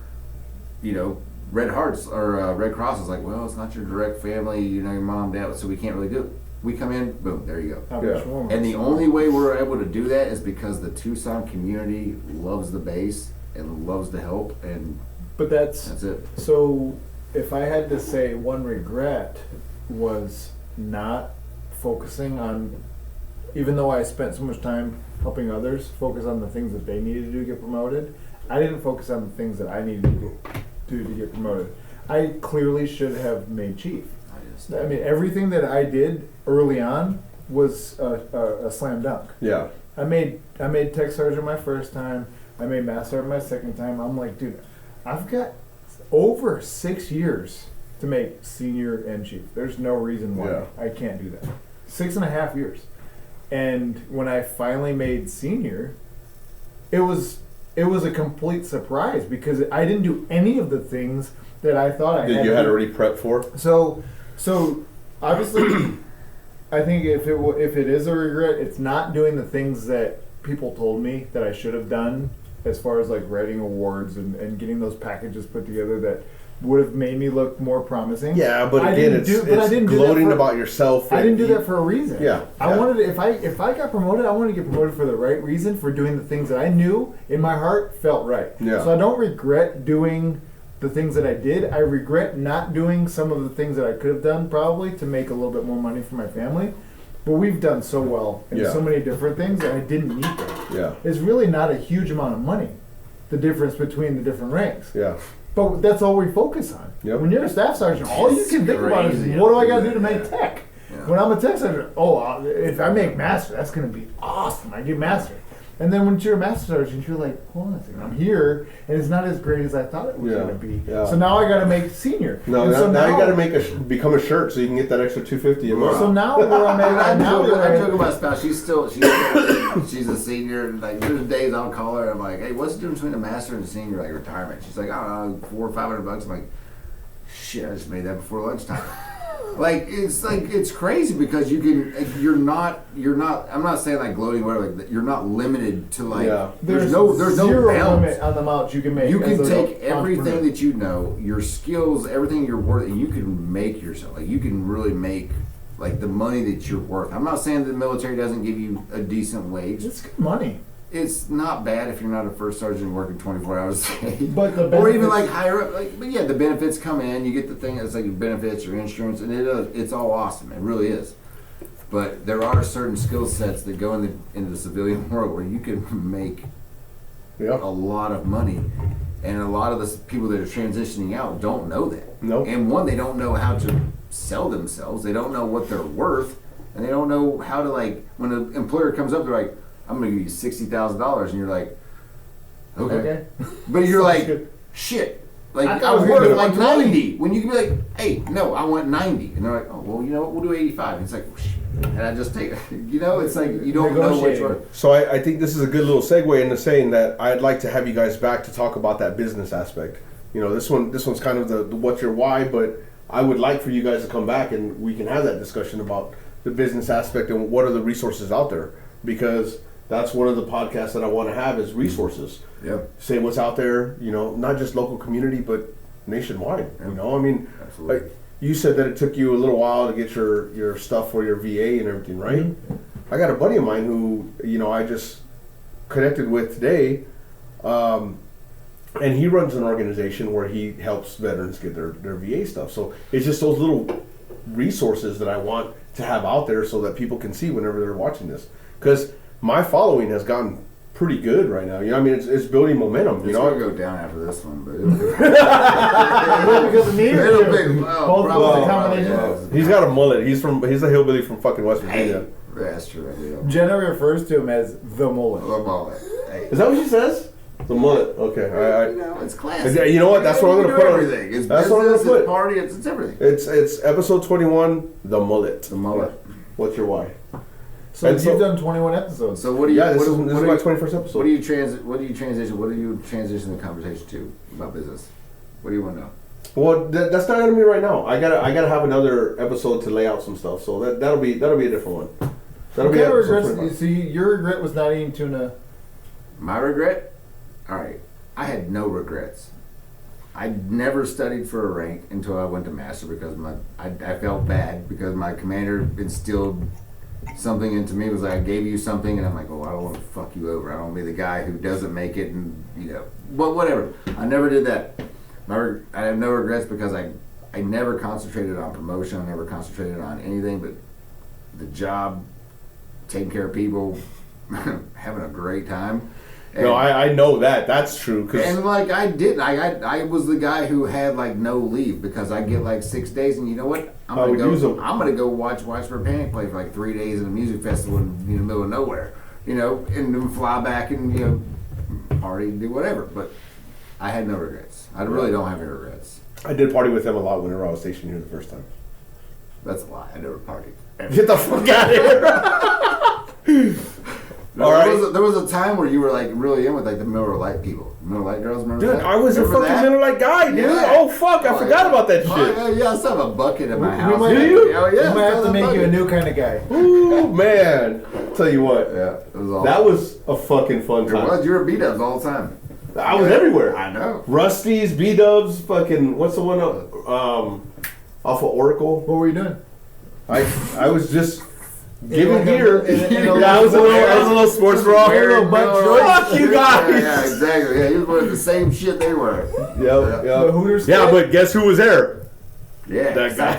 Red Hearts or Red Cross is like, well, it's not your direct family, your mom, dad, so we can't really do it. We come in, boom, there you go. How Yeah. much more? And the only way we're able to do that is because the Tucson community loves the base and loves to help, and But that's it. so. If I had to say one regret was not focusing on, even though I spent so much time helping others focus on the things that they needed to do to get promoted, I didn't focus on the things that I needed to do to get promoted. I clearly should have made chief. I mean, everything that I did early on was a slam dunk. Yeah. I made tech sergeant my first time. I made master sergeant my second time. I'm like, dude, I've got over 6 years to make senior and chief. There's no reason why Yeah. I can't do that. 6.5 years. And when I finally made senior, it was a complete surprise because I didn't do any of the things that I thought I That had. you to had do. already prepped for? So obviously, I think if it is a regret, it's not doing the things that people told me that I should have done, as far as like writing awards and getting those packages put together that would have made me look more promising. Yeah, but I again, didn't it's do that gloating for- about yourself. I didn't do that for a reason. Yeah, I yeah. wanted to, if I got promoted, I wanted to get promoted for the right reason, for doing the things that I knew in my heart felt right. Yeah. So I don't regret doing the things that I did. I regret not doing some of the things that I could have done probably to make a little bit more money for my family. But we've done so well in Yeah. so many different things that I didn't need that. Yeah. It's really not a huge amount of money, the difference between the different ranks. Yeah. But that's all we focus on. Yep. When you're a staff sergeant, all you can think about is, Crazy. what do I got to do to make tech? Yeah. When I'm a tech sergeant, if I make master, that's going to be awesome. I get master. And then when you're a master sergeant, you're like, hold on a second, I'm here, and it's not as great as I thought it was Yeah. going to be. Yeah. So now I got to make senior. No, And so now you got to become a shirt so you can get that extra $250 a month. So now where I'm at, I'm now joking, where I'm I- joking about spouse. She's a senior. And like there's days I'll call her. And I'm like, hey, what's the difference between a master and a senior, like retirement? She's like, I don't know, $400 or $500. I'm like, shit, I just made that before lunchtime. It's crazy because you're not. I'm not saying like gloating, whatever. Like you're not limited to like. Yeah. There's no zero bounds. limit on the amount you can make. You can as take an everything entrepreneur. that you know, your skills, everything you're worth, and you can make yourself. Like you can really make like the money that you're worth. I'm not saying that the military doesn't give you a decent wage. It's good money. It's not bad if you're not a first sergeant working 24 hours a day. But the or even benefits- like higher up, like, but yeah, the benefits come in. You get the thing that's like your benefits, your insurance, and it's all awesome. It really is. But there are certain skill sets that go into the civilian world where you can make a lot of money, and a lot of the people that are transitioning out don't know that. Nope. And one, they don't know how to sell themselves. They don't know what they're worth, and they don't know how to, like, when an employer comes up, they're like, "I'm going to give you $60,000," and you're like, "Okay," but you're Sounds like, good. "Shit." Like, I I thought was we were worth gonna like do 20. 90. When you can be like, "Hey, no, I want 90," and they're like, "Oh, well, you know what? We'll do 85." And it's like, "Shit," and I just take it. You know, it's like you don't know which one. So I think this is a good little segue into saying that I'd like to have you guys back to talk about that business aspect. You know, this one's kind of the what's your why, but I would like for you guys to come back and we can have that discussion about the business aspect and what are the resources out there, because that's one of the podcasts that I want to have is resources. Yep. Say what's out there, you know, not just local community, but nationwide. You know, I mean, Absolutely. like you said that it took you a little while to get your stuff for your VA and everything, right? Mm-hmm. I got a buddy of mine who, you know, I just connected with today, and he runs an organization where he helps veterans get their VA stuff. So it's just those little resources that I want to have out there so that people can see whenever they're watching this. Because my following has gotten pretty good right now. You know, I mean, it's building momentum. You It's know, gonna go down after this one, but Because of me or it'll you? be Both probably, was a combination. yeah. he's got a mullet. He's a hillbilly from fucking West Virginia. That's true. Yeah. Jenna refers to him as the mullet. Love all that. Hey. Is that what she says? The mullet. Okay. You know, it's classic. You know what? That's what I'm You gonna do put on- everything. It's that's what I'm business, gonna it's put. party, it's everything. It's episode 21. The mullet. The mullet. What's your why? So And so- you've done 21 episodes. So what do you? Yeah, this what, is what my do 21st you, episode. what do you transition? What do you transition the conversation to about business? What do you want to know? Well, that's not on me right now. I gotta have another episode to lay out some stuff. So that'll be a different one. That'll What be kind of episode regrets? 25. So your regret was not eating tuna. My regret? All right, I had no regrets. I never studied for a rank until I went to master because I felt bad because my commander instilled something into me. It was like, I gave you something, and I'm like, oh, I don't want to fuck you over. I don't want to be the guy who doesn't make it, and you know, but whatever. I never did that. I have no regrets because I never concentrated on promotion. I never concentrated on anything but the job, taking care of people, having a great time. And, No, I know that. That's true. and like I didn't. I was the guy who had like no leave because I get like 6 days, and you know what? I'm I would use 'em. gonna go watch for Panic play for like 3 days at a music festival in the middle of nowhere, you know, and then fly back and you know party, do whatever. But I had no regrets. I really don't have any regrets. I did party with them a lot whenever I was stationed here the first time. That's a lie. I never partied. Get the fuck out of here! All right. There was a time where you were like really in with like the Miller Lite people, Miller Lite girls. Remember Dude, that? I was a Remember fucking that? Miller Lite guy, dude. Yeah. Oh fuck, I forgot about that Oh, shit. yeah, I still have a bucket in my house. might, Do you? Oh, yeah, we might have still to make you a bucket. new kind of guy. Ooh man, tell you what, Yeah, it was all. that was a fucking fun It time. was. You were beat-ups all the time. I was everywhere. I know. Rusty's, B-Dubs, fucking what's the one up off of Oracle? What were you doing? I was just giving like a- gear. in a Yeah, I was a little sports bra. Wearing butt Miller shorts. Lite. Fuck you guys. Yeah, exactly. Yeah, you was wearing the same shit they were. Yep, The yep. Hooters. Yeah, kid? but guess who was there? Yeah, That guy.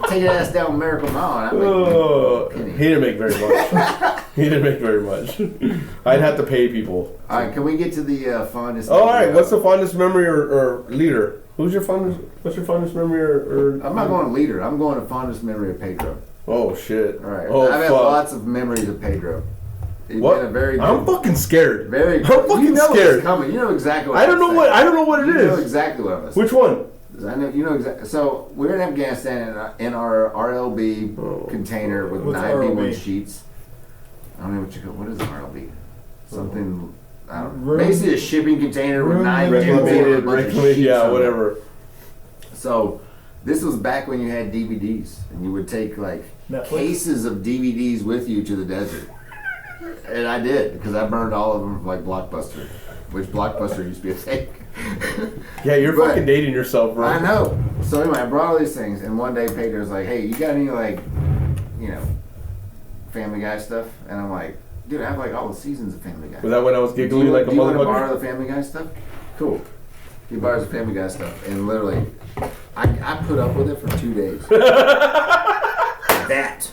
I'd take your ass down Miracle Mile. And Oh, I'd make he didn't make very much. He didn't make very much. I'd have to pay people. All right, can we get to the fondest? Oh, all right. What's the fondest memory or leader? What's your fondest memory or? I'm not going leader. I'm going to fondest memory of Pedro. Oh shit. All right. Oh I've had fuck. lots of memories of Pedro. He's What? been a very I'm good, fucking scared. very. I'm fucking you know scared. what's coming. You know exactly what I don't know I'm what saying. I don't know what it You know is. exactly what I'm saying. Which one? I know. You know exactly. So we're in Afghanistan in our RLB Oh. container with What's 9B1 RLB? sheets. I don't know what you call. What is an RLB? Something. I don't know. Room- Basically, a shipping container with room 9 Reclamated, bunch of reclamated, sheets yeah, on it. whatever. So, this was back when you had DVDs, and you would take like Netflix? cases of DVDs with you to the desert. And I did because I burned all of them like Blockbuster. which Blockbuster used to be a thing. Yeah, you're But- fucking dating yourself, bro. I know. So anyway, I brought all these things, and one day Pedro was like, "Hey, you got any like, you know, Family Guy stuff?" And I'm like, "Dude, I have like all the seasons of Family Guy." Was that when I was Do giggling like a you want to motherfucker? borrow the Family Guy stuff? Cool. He borrows the Family Guy stuff, and literally, I put up with it for 2 days. that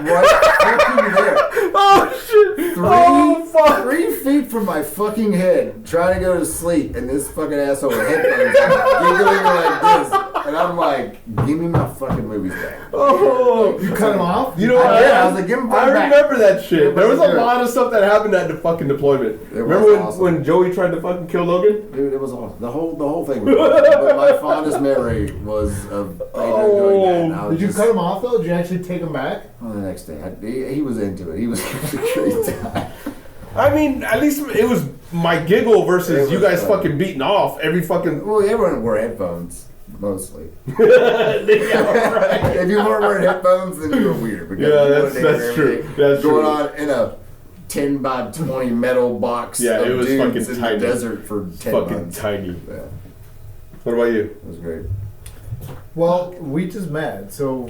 right fucking there. Oh shit! Oh fuck! 3 feet from my fucking head, trying to go to sleep, and this fucking asshole with headphones on, giggling like this. And I'm like, give me my fucking movies back. Oh, You cut him off? You know what? I was like, give him I back. remember that shit. It There was a wasn't good. lot of stuff that happened at the fucking deployment. It was Remember awesome. when Joey tried to fucking kill Logan? Dude, it was awesome. The whole thing was awesome. But my fondest memory was of Pedro doing that. And I was Did you just- cut him off though? Did you actually take him back? Well, the next day, he was into it. He was having a great time. I mean, at least it was my giggle versus It you was guys fun. fucking beating off every fucking. Well, everyone wore headphones, mostly. Yeah, right. If you weren't wearing headphones, then you were weird. Because Yeah, you that's- wanted to hear that's true. everything That's going true. on in a 10 by 20 metal box Yeah, of it was dudes fucking in tiny. the desert for 10 Fucking months. tiny. Yeah, What about you? it was great. Well, we just met, so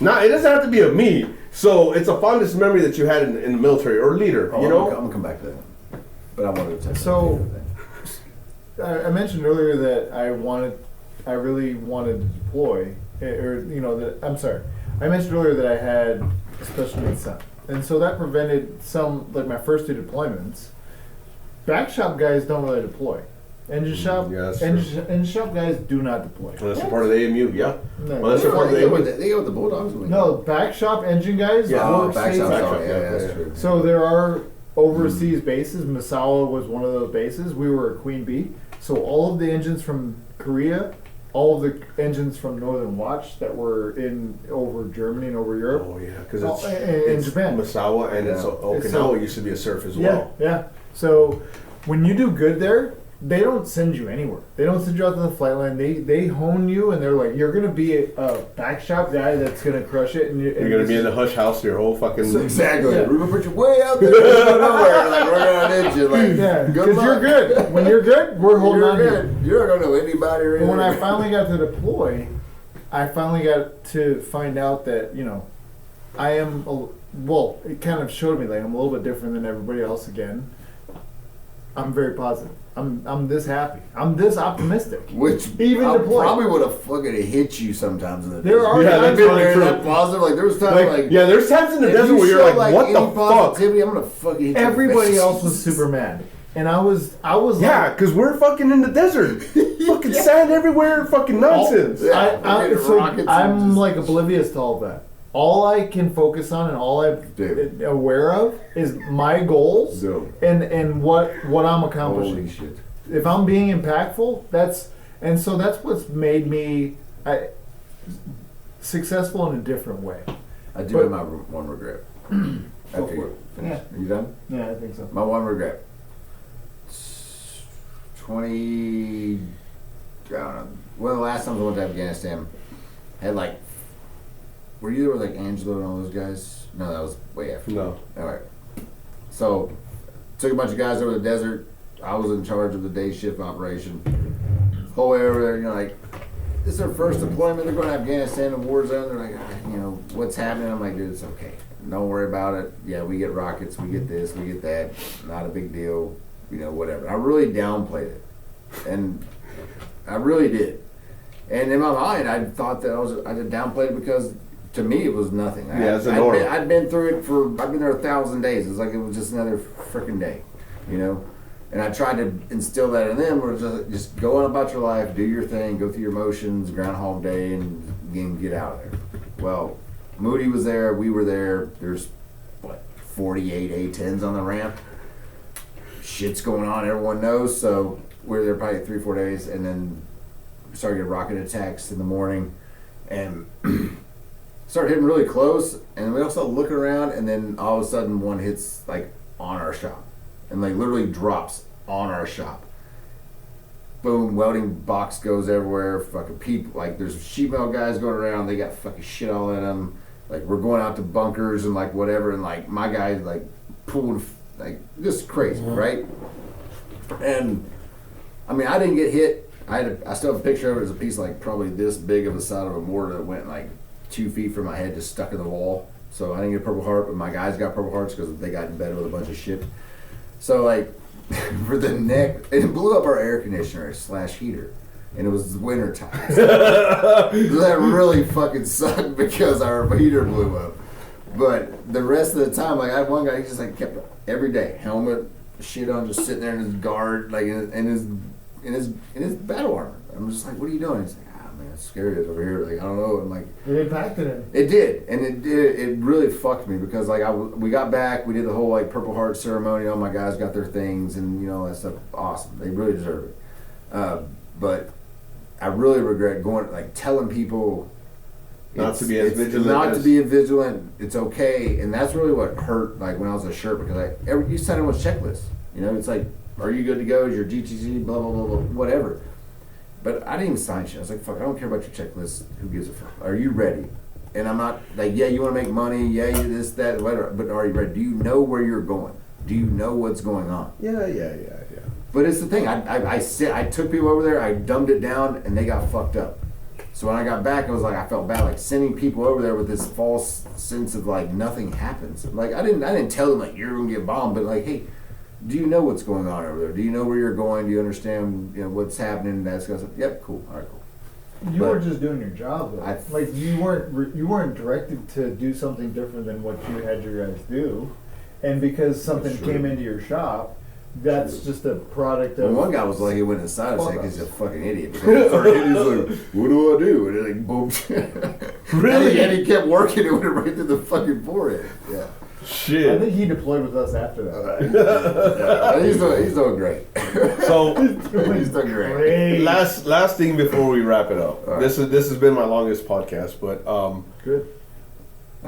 Nah, it doesn't have to be a me. So it's a fondest memory that you had in the military or leader. Oh, you I'm know? gonna come back to that. But I wanted to touch So- on the other thing. I mentioned earlier that I really wanted to deploy, or you know that I'm sorry. I mentioned earlier that I had a special needs son, and so that prevented some like my first 2 deployments. Back shop guys don't really deploy. Engine shop, yeah, that's engine shop guys do not deploy. Well, that's a part of the AMU, yeah. No. Well, that's a part of They the go AMU. with the Bulldogs. when we No, go. back shop engine guys Yeah. Oh, work back states- shop. Back Sorry, shop, yeah, yeah, that's yeah. true. So there are overseas bases. Misawa was one of those bases. We were at Queen Bee. So all of the engines from Korea, all of the engines from Northern Watch that were in over Germany and over Europe. Oh yeah, because Oh, it's in it's Japan. Misawa and it's Yeah. Okinawa So- used to be a surf as Yeah, well. yeah. So when you do good there, they don't send you anywhere. They don't send you out to the flight line. They hone you and they're like, you're gonna be a back shop guy that's gonna crush it. And You're gonna be in the hush house your whole fucking. So- Exactly. Yeah. We're gonna put you way out there, in the middle of nowhere. Like we're gonna need you. Like, yeah, good because you're luck. good. When you're good, we're holding You're on to you. good. You're not gonna know anybody or But when I anything. finally got to deploy, I finally got to find out that, you know, I am, well, it kind of showed me like I'm a little bit different than everybody else again. I'm very positive. I'm this happy. I'm this optimistic. Which Even I deployed. probably would have fucking hit you sometimes in the There desert. are Yeah, times that's been really there true. that positive. Like there was times Like, like yeah, there's times in the if desert you where you're show, like, what any the fuck? positivity, I'm gonna fucking hit you in the everybody face. else was super mad. And I was Yeah, like, because we're fucking in the desert. Fucking sand everywhere, fucking nonsense. Yeah, we're getting so rockets and I'm just- like oblivious to all of that. All I can focus on and all I'm Dude. aware of is my goals Zo. and what I'm accomplishing. Holy shit. If I'm being impactful, that's what's made me successful in a different way. I do But- have my one regret. After you finish. Are you done? Yeah, I think so. My one regret. 20. I don't know. One of the last times I went to Afghanistan, had like. Were you there with like Angelo and all those guys? No, that was way after. No. Alright. So, took a bunch of guys over the desert. I was in charge of the day shift operation. Whole area over there, you know, like, this is their first deployment. They're going to Afghanistan, a war zone. They're like, you know, what's happening? I'm like, dude, it's okay. Don't worry about it. Yeah, we get rockets, we get this, we get that. Not a big deal. You know, whatever. I really downplayed it. And I really did. And in my mind, I thought that I did downplay it because to me it was nothing. Yeah, it's a norm. I'd been through it I've been there 1,000 days. It's like it was just another freaking day, you know? And I tried to instill that in them, where just go on about your life, do your thing, go through your motions, Groundhog Day, and again, get out of there. Well, Moody was there, we were there. There's, 48 A-10s on the ramp. Shit's going on, everyone knows. So we were there probably 3-4 days, and then we started getting rocket attacks in the morning, and started hitting really close. And we also look around, and then all of a sudden one hits like on our shop. And like literally drops on our shop. Boom, welding box goes everywhere. Fucking people, like there's sheet metal guys going around. They got fucking shit all in them. Like we're going out to bunkers and like whatever. And like my guy like pulling like just crazy, right? And I mean, I didn't get hit. I still have a picture of it as a piece like probably this big of the side of a mortar that went like 2 feet from my head, just stuck in the wall. So I didn't get a Purple Heart, but my guys got Purple Hearts because they got in bed with a bunch of shit. So like for the neck, it blew up our air conditioner / heater, and it was winter time. So that really fucking sucked because our heater blew up. But the rest of the time, like I had one guy, he just like kept every day helmet, shit on, just sitting there in his guard, like in his battle armor. I'm just like, what are you doing? He's like, man, it's scary over here. Like I don't know. I'm like, it impacted him. it did, and it really fucked me because like we got back, we did the whole like Purple Heart ceremony. All my guys got their things, and you know that stuff. Awesome, they really deserve it. But I really regret going like telling people. Not to be as vigilant. Not to be vigilant. It's okay, and that's really what hurt. Like when I was a shirt, because you sign in with checklists. You know, it's like, are you good to go? Is your GTC? Blah blah blah blah. Whatever. But I didn't even sign shit. I was like, fuck, I don't care about your checklist. Who gives a fuck? Are you ready? And I'm not like, yeah, you want to make money. Yeah, you this that whatever. But are you ready? Do you know where you're going? Do you know what's going on? Yeah. But it's the thing. I took people over there. I dumbed it down, and they got fucked up. So when I got back, it was like I felt bad, like sending people over there with this false sense of like nothing happens. Like I didn't tell them like you're gonna get bombed, but like, hey, do you know what's going on over there? Do you know where you're going? Do you understand what's happening? That's gonna say, yep, cool, all right, cool. You were just doing your job though. Like you weren't directed to do something different than what you had your guys do, and because something came into your shop. That's just a product of. Well, one guy was like, he went inside. I said, he's a fucking idiot. Because he was like, what do I do? And then like, boom. Really? And he kept working. It went right through the fucking forehead. Yeah. Shit. I think he deployed with us after that. He's doing great. So he's doing great. Last thing before we wrap it up. Right. This has been my longest podcast, but Good.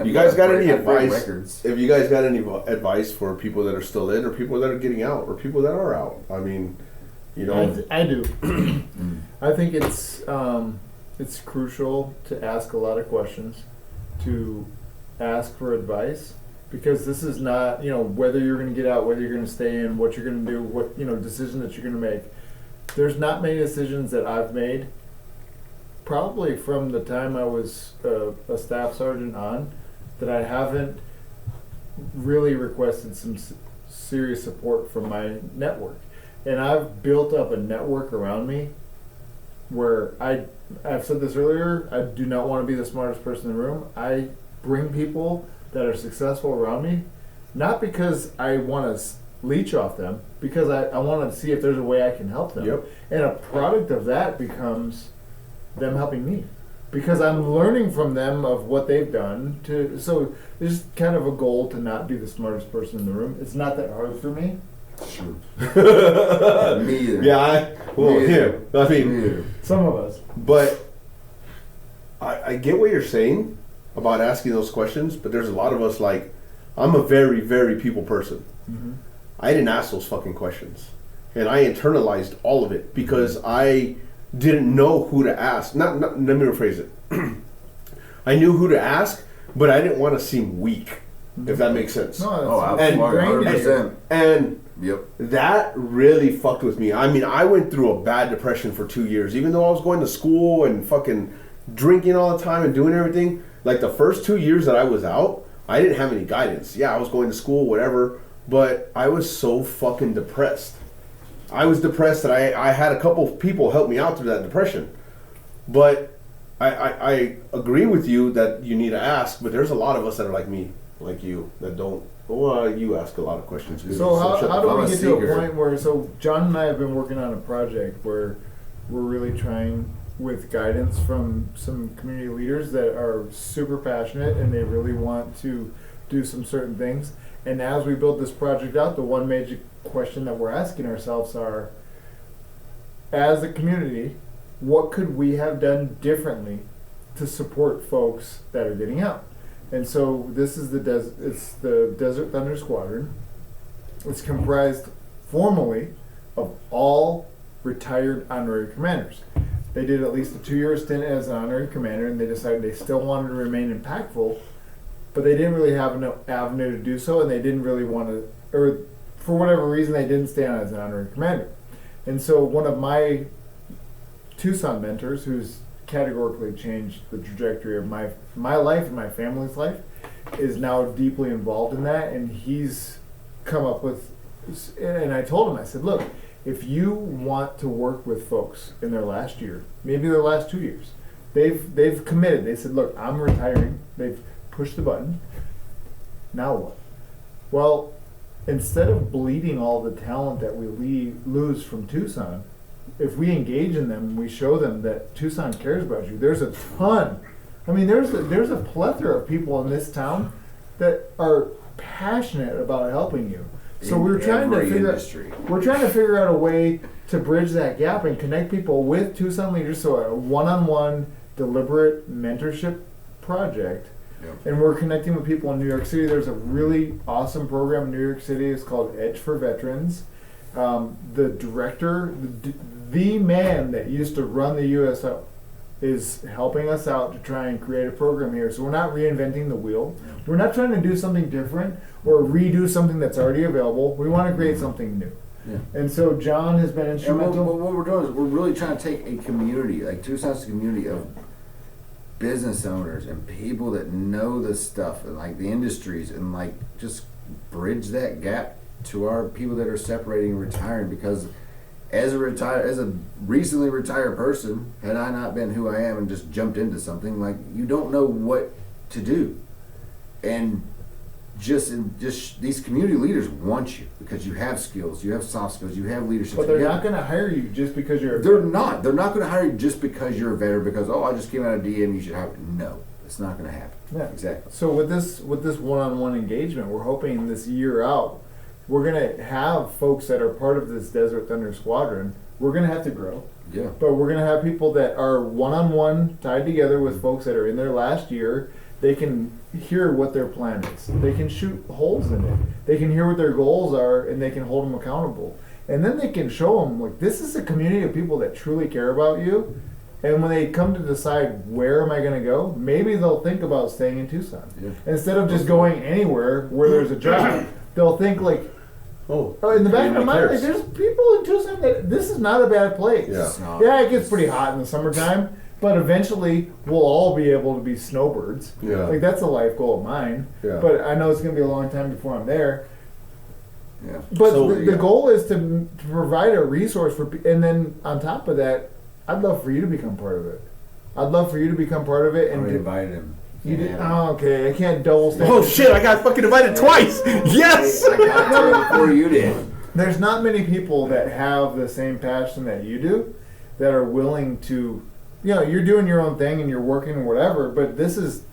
You guys got any advice? If you guys got any advice for people that are still in, or people that are getting out, or people that are out, I mean, you know, I do. I think it's crucial to ask a lot of questions, to ask for advice, because this is not whether you're going to get out, whether you're going to stay in, what you're going to do, what decision that you're going to make. There's not many decisions that I've made, probably from the time I was a staff sergeant on, that I haven't really requested some serious support from my network. And I've built up a network around me where I've said this earlier, I do not want to be the smartest person in the room. I bring people that are successful around me, not because I want to leech off them, because I want to see if there's a way I can help them. Yep. And a product of that becomes them helping me, because I'm learning from them of what they've done. So there's kind of a goal to not be the smartest person in the room. It's not that hard for me. Sure. Me either. Yeah, I mean, some of us. But I get what you're saying about asking those questions, but there's a lot of us, like, I'm a very, very people person. Mm-hmm. I didn't ask those fucking questions. And I internalized all of it because I didn't know who to ask. Let me rephrase it. I knew who to ask, but I didn't want to seem weak, if that makes sense. No, that's and 100%. And yep. That really fucked with me. I mean, I went through a bad depression for 2 years, even though I was going to school and fucking drinking all the time and doing everything. Like the first 2 years that I was out, I didn't have any guidance. Yeah, I was going to school, whatever, but I was so fucking depressed. I was depressed that I had a couple of people help me out through that depression. But I agree with you that you need to ask, but there's a lot of us that are like me, like you, that don't. Well, you ask a lot of questions. So how do we get to a point where, so John and I have been working on a project where we're really trying, with guidance from some community leaders that are super passionate and they really want to do some certain things. And as we build this project out, the one major question that we're asking ourselves are, as a community, what could we have done differently to support folks that are getting out? And so this is the Desert Thunder Squadron. It's comprised formally of all retired honorary commanders. They did at least a 2-year stint as an honorary commander, and they decided they still wanted to remain impactful, but they didn't really have an avenue to do so, and they didn't really want to, or for whatever reason, they didn't stay on as an honorary commander. And so one of my Tucson mentors, who's categorically changed the trajectory of my life and my family's life, is now deeply involved in that, and he's come up with, and I told him, I said, look, if you want to work with folks in their last year, maybe their last 2 years, they've committed. They said, look, I'm retiring. They've pushed the button. Now what? Well, instead of bleeding all the talent that we lose from Tucson, if we engage in them and we show them that Tucson cares about you, there's a ton. I mean, there's a plethora of people in this town that are passionate about helping you. So we're trying to figure out a way to bridge that gap and connect people with Tucson leaders. So a one-on-one, deliberate mentorship project. Yep. And we're connecting with people in New York City. There's a really awesome program in New York City. It's called Edge for Veterans. The director, the man that used to run the USO, is helping us out to try and create a program here. So we're not reinventing the wheel. We're not trying to do something different or redo something that's already available. We want to create something new. Yeah. And so John has been And instrumental. what we're doing is we're really trying to take a community, like Tucson's community of business owners and people that know this stuff and like the industries, and like just bridge that gap to our people that are separating and retiring. Because as a recently retired person, had I not been who I am and just jumped into something, like, you don't know what to do. And just these community leaders want you because you have skills, you have soft skills, you have leadership. But they're not going to hire you just because you're a They're veteran. not. They're not going to hire you just because you're a veteran, because, oh, I just came out of DM, you should hire me. No, it's not going to happen. Yeah. Exactly. So with this one-on-one engagement, we're hoping this year out, we're going to have folks that are part of this Desert Thunder Squadron. We're going to have to grow. Yeah. But we're going to have people that are one-on-one tied together with folks that are in their last year. They can hear what their plan is. They can shoot holes in it. They can hear what their goals are, and they can hold them accountable. And then they can show them, like, this is a community of people that truly care about you. And when they come to decide, where am I going to go, maybe they'll think about staying in Tucson. Yeah. Instead of just going anywhere where there's a job, they'll think, like, oh, in the back of their mind, like, there's people in Tucson that this is not a bad place. Yeah. Yeah, it gets pretty hot in the summertime, but eventually we'll all be able to be snowbirds. Yeah. Like, that's a life goal of mine. Yeah. But I know it's going to be a long time before I'm there. Yeah. But So, the goal is to provide a resource for, and then on top of that, I'd love for you to become part of it. I'd love for you to become part of it. I And invited him. you did. Oh, okay. I can't double stand. Oh shit! I got fucking invited twice. Yes. I got to it before you did. There's not many people that have the same passion that you do, that are willing to, you're doing your own thing and you're working and whatever, but this is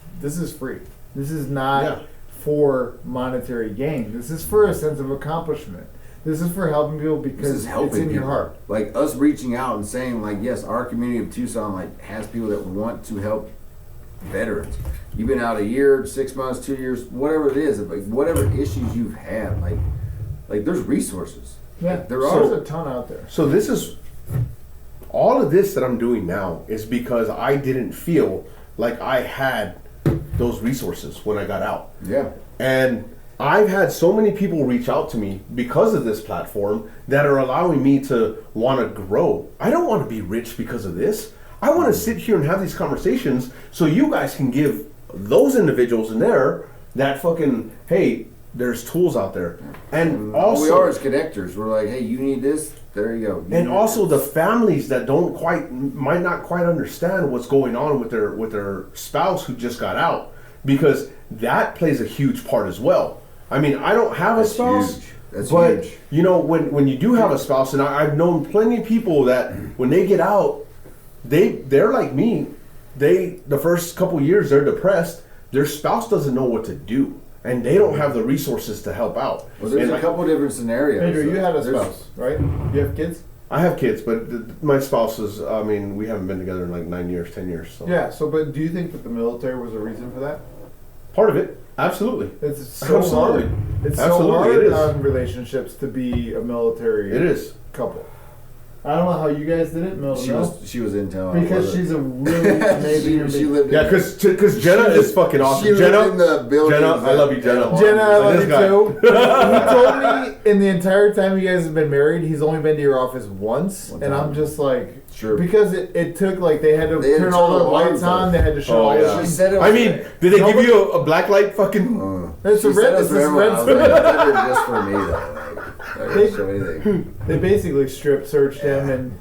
free. This is not for monetary gain. This is for a sense of accomplishment. This is for helping people This because is helping it's in your people. heart. Like us reaching out and saying, like, yes, our community of Tucson, like, has people that want to help veterans. You've been out a year, 6 months, 2 years, whatever it is, like, whatever issues you've had, like there's resources. Yeah, There are. there's a ton out there. So this is all of this that I'm doing now is because I didn't feel like I had those resources when I got out. Yeah. And I've had so many people reach out to me because of this platform that are allowing me to want to grow. I don't want to be rich because of this. I want to sit here and have these conversations so you guys can give those individuals in there that fucking, hey, there's tools out there. And All we also, are as connectors. We're like, hey, you need this, there you go. You and need also this. the families that might not quite understand what's going on with their spouse who just got out, because that plays a huge part as well. I mean, I don't have a That's spouse, huge. That's but huge. when you do have a spouse, and I've known plenty of people that when they get out, they're like me. The first couple years they're depressed. Their spouse doesn't know what to do, and they don't have the resources to help out. Well, there's And a couple different scenarios. Pedro, you had a There's- spouse, right? You have kids? I have kids, but my spouse is. I mean, we haven't been together in like 9 years, 10 years. So. Yeah, but do you think that the military was a reason for that? Part of it, absolutely. It's so Absolutely. hard. It's Absolutely, so hard it is. on relationships to be a military It is. couple. I don't know how you guys did it, no. She was intel. Because she's a really amazing. she lived. Yeah, because Jenna is fucking awesome. She lived Jenna, in the building. Jenna, I love you, Jenna. Jenna, I love you This guy. too. He told me in the entire time you guys have been married, he's only been to your office once, One and time. I'm just like, Sure. because it took like they had to They had to turn all turn the the lights alarms on, on. they had to shut Oh, all yeah. the She said it was. I mean, did they give you a black light fucking? It's She a said red. it It's was this for everyone. I was red. like, I did it just for me though. Like, I didn't show anything. They basically strip searched him, and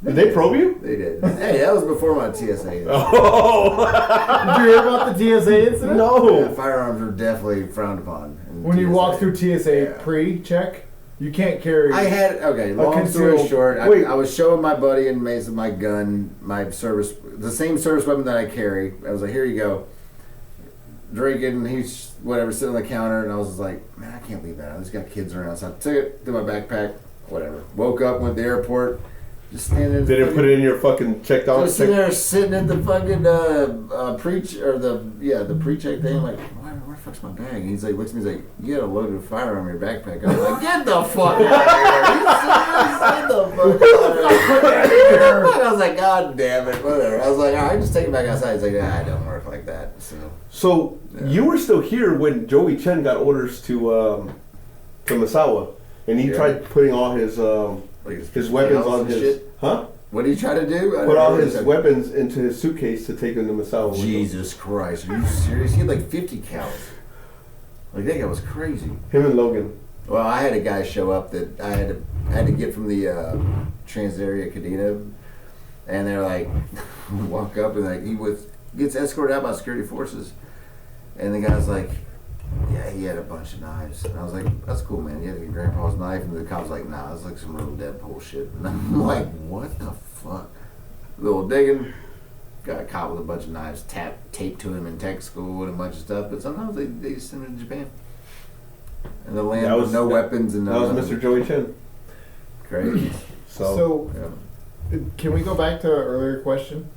Did they probe you? They did. Hey, that was before my TSA. Oh. did you hear about the TSA incident? Yeah, No. firearms are definitely frowned upon. in When you TSA. walk through TSA Yeah. pre-check, you can't carry. I had okay. Long story concealed- short, Wait. I was showing my buddy and Mason my gun, my service, the same service weapon that I carry. I was like, "Here you go." Drinking, he's whatever, sitting on the counter, and I was just like, "Man, I can't leave that out. There's got kids around." So I took it, threw my backpack, whatever. Woke up, went to the airport, just standing. They didn't put it in your fucking checked I out. was sitting there, sitting at the fucking the pre-check thing. Like, where the fuck's my bag? And he's like, looks at me, he's like, you got a loaded firearm in your backpack. I was like, get the fuck out of here! Get the fuck out of here! I was like, God damn it, whatever. I was like, all right, just take it back outside. He's like, I don't work like that. So Yeah. you were still here when Joey Chen got orders to Misawa, and he Yeah. tried putting all his Like his weapons on and his shit. huh? What did he try to do? I Put don't all know. his weapons into his suitcase to take them to Misawa. with him. Jesus Christ, are you serious? He had like 50 cals. Like that guy was crazy. Him and Logan. Well, I had a guy show up that I had to get from the Trans Area Cadena, and they're like, walk up and like gets escorted out by security forces, and the guy's like, yeah, he had a bunch of knives, and I was like, that's cool, man. You had your grandpa's knife, and the cop's like, nah, it's like some real Deadpool shit, and I'm like, what the fuck? Little digging. Got a cop with a bunch of knives taped to him in tech school and a bunch of stuff, but sometimes they send him to Japan. And the land That with was- no weapons and That no was Mr. Joey Chen. Crazy. So, Yeah. Can we go back to an earlier question?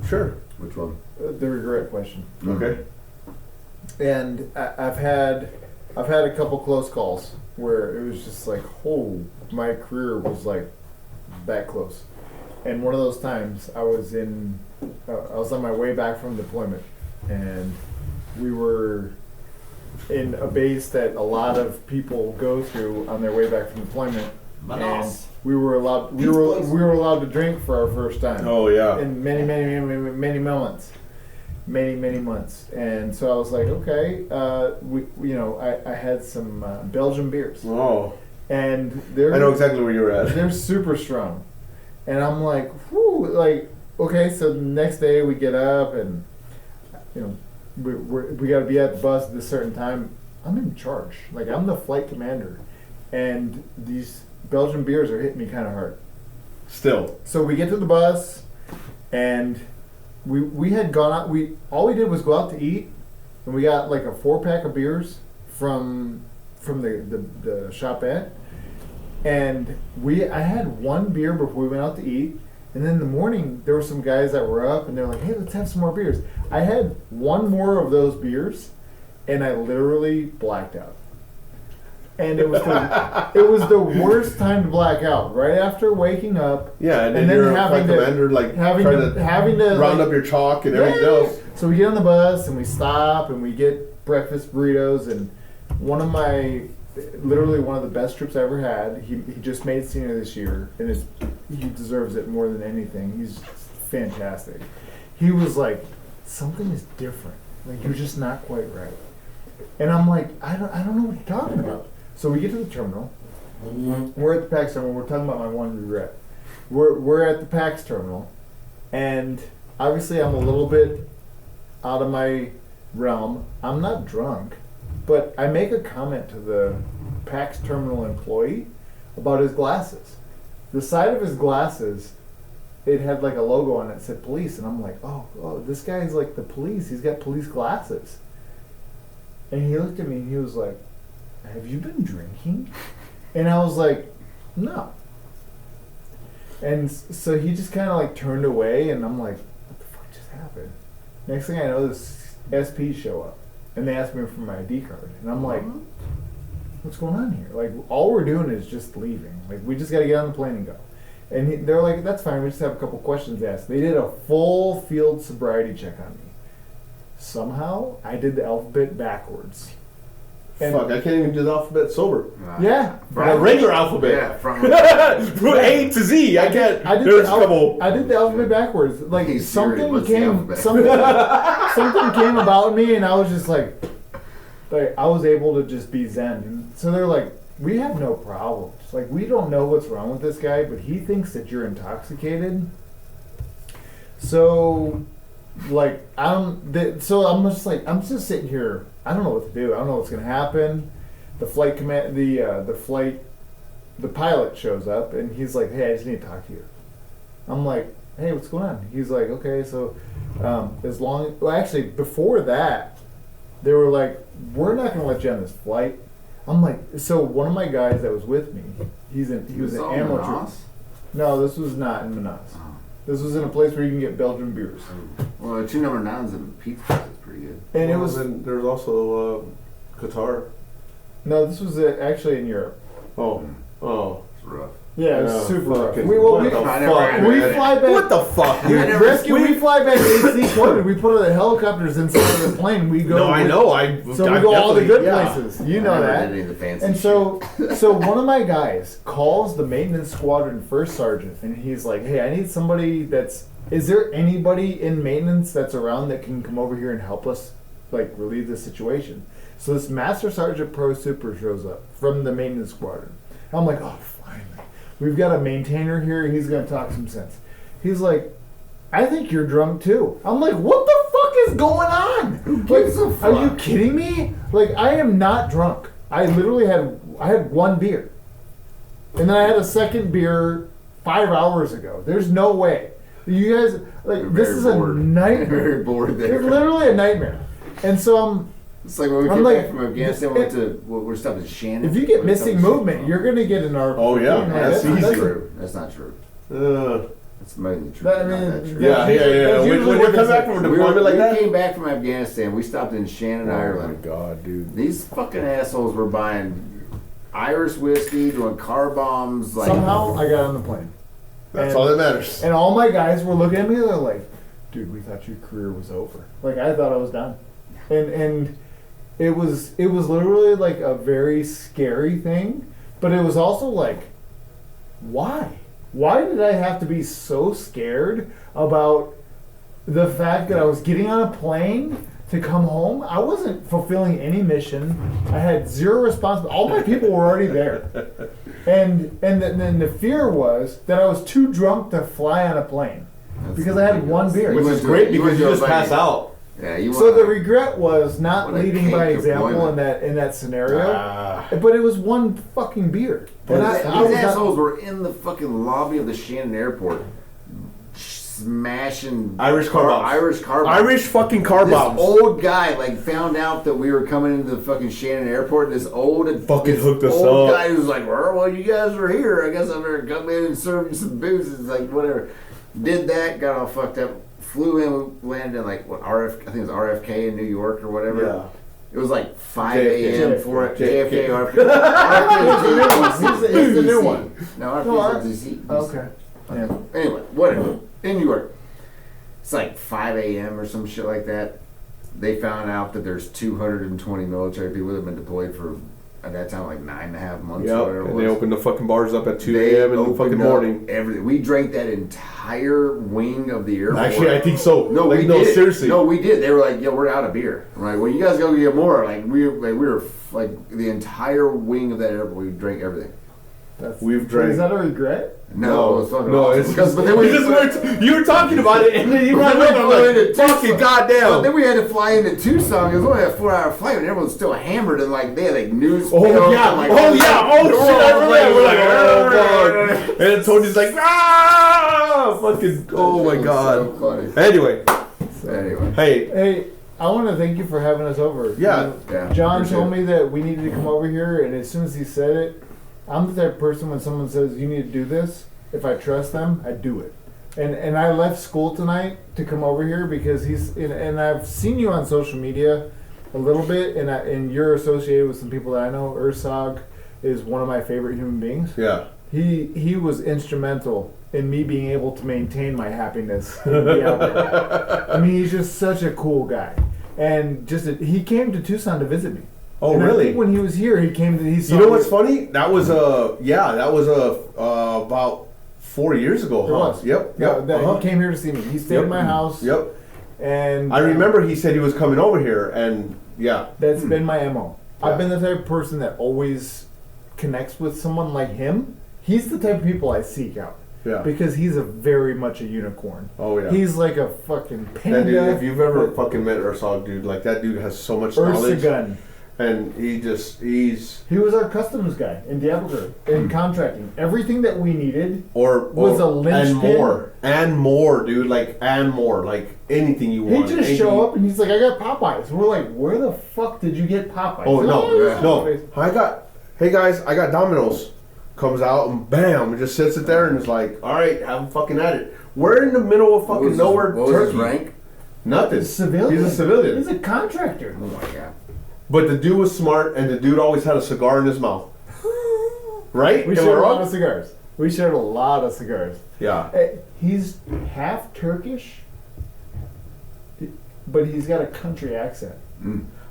sure. Which one? The regret question. Okay. And I've had a couple close calls where it was just like, oh, my career was like that close. And one of those times I was on my way back from deployment, and we were in a base that a lot of people go through on their way back from deployment. And we were allowed to drink for our first time. Oh yeah. In many months. Many months. And so I was like, okay, I had some Belgian beers. Oh. And they're I know exactly where you're at. they're super strong. And I'm like, whew, like, okay, so the next day we get up and, we got to be at the bus at a certain time. I'm in charge. Like, I'm the flight commander. And these Belgian beers are hitting me kind of hard. Still. So we get to the bus, and we had gone out. All we did was go out to eat, and we got like a 4-pack of beers from the shopette, and I had one beer before we went out to eat, and then in the morning there were some guys that were up, and they're like, "Hey, let's have some more beers." I had one more of those beers, and I literally blacked out. And it was the worst time to black out. Right after waking up, Yeah, and And then then you're a having flight to- commander, like having trying to round like, up your chalk and everything Yeah. else. So we get on the bus and we stop and we get breakfast burritos, and literally one of the best trips I ever had. He just made senior this year, and he deserves it more than anything. He's fantastic. He was like, something is different. Like, you're just not quite right. And I'm like, I don't know what you're talking about. So we get to the terminal. We're at the PAX terminal. We're talking about my one regret. We're at the PAX terminal, and obviously I'm a little bit out of my realm. I'm not drunk, but I make a comment to the PAX terminal employee about his glasses. The side of his glasses, it had like a logo on it that said police, and I'm like, oh, this guy's like the police. He's got police glasses. And he looked at me and he was like, have you been drinking? And I was like, no. And so he just kind of like turned away, and I'm like, what the fuck just happened? Next thing I know, this SP show up, and they asked me for my ID card, and I'm like, what's going on here? Like, all we're doing is just leaving. Like, we just got to get on the plane and go. And they're like, that's fine, we just have a couple questions asked. They did a full field sobriety check on me. Somehow, I did the alphabet backwards. And Fuck, I can't even do the alphabet sober. yeah. The regular alphabet. Yeah, from From A to Z. I can't. I did There's a couple. I did the alphabet backwards. Like Hey, Siri, something what's the came, alphabet? something came about me, and I was just like I was able to just be zen. And so they're like, we have no problems. Like we don't know what's wrong with this guy, but he thinks that you're intoxicated. So, like so I'm just sitting here. I don't know what to do. I don't know what's gonna happen. The pilot shows up and he's like, "Hey, I just need to talk to you." I'm like, "Hey, what's going on?" He's like, "Okay, so actually before that, they were like, we're not gonna let you on this flight." I'm like, so one of my guys that was with me, he was an ammo trooper. No, this was not in Manas. Oh. This was in a place where you can get Belgian beers. Well, 2 number 9s and pizza is pretty good. And it Well, was then there's also Qatar. no, this was actually in Europe. Oh. It's rough. Yeah, it was Yeah, super rough. fucking- We what the fuck? we fly back. What the fuck, We dude? we fly back AC County. We put the helicopters inside of the plane. We go. No, I know. So we go all the good yeah. places. You know I never that. did any of the fancy And so one of my guys calls the maintenance squadron first sergeant, and he's like, "Hey, I need somebody that's. Is there anybody in maintenance that's around that can come over here and help us, like, relieve this situation?" So this Master Sergeant Pro Super shows up from the maintenance squadron. I'm like, "Oh, finally, we've got a maintainer here. He's gonna talk some sense." He's like, "I think you're drunk too." I'm like, "What the fuck is going on? Who gives a fuck? Are you kidding me? Like, I am not drunk. I literally had one beer, and then I had a second beer 5 hours ago. There's no way. You guys, like, You're this very is bored. a nightmare. Very bored there. It's literally a nightmare. And so It's like when we I'm came like, back from Afghanistan, we went to, we're stopping at Shannon. if you get We're stopping missing at movement, Shannon. you're gonna get in our. Oh, yeah. That's That's not easy. true. That's not true. That's mainly true. That- I not mean, that true. Yeah. That's When usually you what come they back say. from a deployment like we that. came back from Afghanistan. We stopped in Shannon, Oh my Ireland. god, dude. These fucking assholes were buying Irish whiskey, doing car bombs. Like Somehow I got on the plane. That's And- all that matters. And all my guys were looking at me. They're like, "Dude, we thought your career was over." Like I thought I was done. And it was literally like a very scary thing, but it was also like, why? Why did I have to be so scared about the fact that I was getting on a plane to come home? I wasn't fulfilling any mission. I had zero responsibility. All my people were already there. And then the fear was that I was too drunk to fly on a plane because I had one beer. Which went is to- great you went because you to a just pass fucking- out. Yeah, you So want the regret was not What a leading by cake example deployment. in that scenario, Ah. but it was one fucking beer. And I These was not- assholes were in the fucking lobby of the Shannon airport, smashing Irish car bombs. Irish car bombs. Irish fucking car This bombs. old guy like found out that we were coming into the fucking Shannon airport. And this old Hooked us old up. guy who's like, well, you guys were here. I guess I'm gonna come in and serve you some booze. It's like whatever. Did that, got all fucked up. Flew in, landed in like what I think it was RFK in New York or whatever. Yeah. It was like 5 JFK. a.m. for it. JFK. JFK, RFK. He's the new one. No, RFK No, is DC. Okay. Yeah. Anyway, whatever. In New York, it's like 5 a.m. or some shit like that. They found out that there's 220 military people that have been deployed for, at that time, like 9.5 months or Yep. whatever it And was. they opened the fucking bars up at 2 They a.m. in the opened fucking up morning. Everything. We drank that entire wing of the airport. Actually, I think so. No, like, we no, did. seriously. No, we did. They were like, "Yo, we're out of beer." I'm like, well, you guys go get more. Like we were like the entire wing of that airport. We drank everything. We've drank. Is that a regret? No, it was fucking no, awesome. it's Because- but then we you were talking about it, and then you ran But up. then I'm we like, flew into fucking Tucson. goddamn. But then we had to fly into Tucson. It was only a 4-hour flight, and everyone was still hammered. And like they had like news. Oh film yeah! and, like, Oh yeah! Oh shit! I remember that. We're like, oh, oh fuck! And Tony's like, ah! Fucking! Oh my It was god! So funny. Anyway, Anyway. hey, Hey, I want to thank you for having us over. Yeah. Yeah, John appreciate told it. me that we needed to come over here, and as soon as he said it, I'm the type of person when someone says you need to do this, if I trust them, I do it. And I left school tonight to come over here because and I've seen you on social media a little bit, and you're associated with some people that I know. Ursog is one of my favorite human beings. yeah, He was instrumental in me being able to maintain my happiness. And be out there. I mean, he's just such a cool guy, and he came to Tucson to visit me. Oh, and really? I think when he was here, he came to. He saw You know me. what's funny? That was about 4 years ago. It was. Yep. Yeah, Yep. he came here to see me. He stayed in my house. Yep. And I remember he said he was coming over here, and yeah. That's been my MO. Yeah. I've been the type of person that always connects with someone like him. He's the type of people I seek out. Yeah. Because he's very much a unicorn. Oh yeah. He's like a fucking panda. That dude, if you've ever fucking met or saw a dude, like that dude has so much knowledge. Gun. And he was our customs guy in Diablo in contracting. Everything that we needed was a linchpin. and more, dude, like anything you want. He'd just show up and he's like, I got Popeyes. We're like, where the fuck did you get Popeyes? Oh no. Hey guys, I got Domino's. Comes out and bam, and just sits it there and is like, all right, have a fucking at it. We're in the middle of fucking nowhere, What was Turkey. his rank? Nothing. Civilian. He's a civilian. He's a contractor. Oh my god. But the dude was smart, and the dude always had a cigar in his mouth. Right? We Am I shared a wrong? lot of cigars. We shared a lot of cigars. Yeah. He's half Turkish, but he's got a country accent.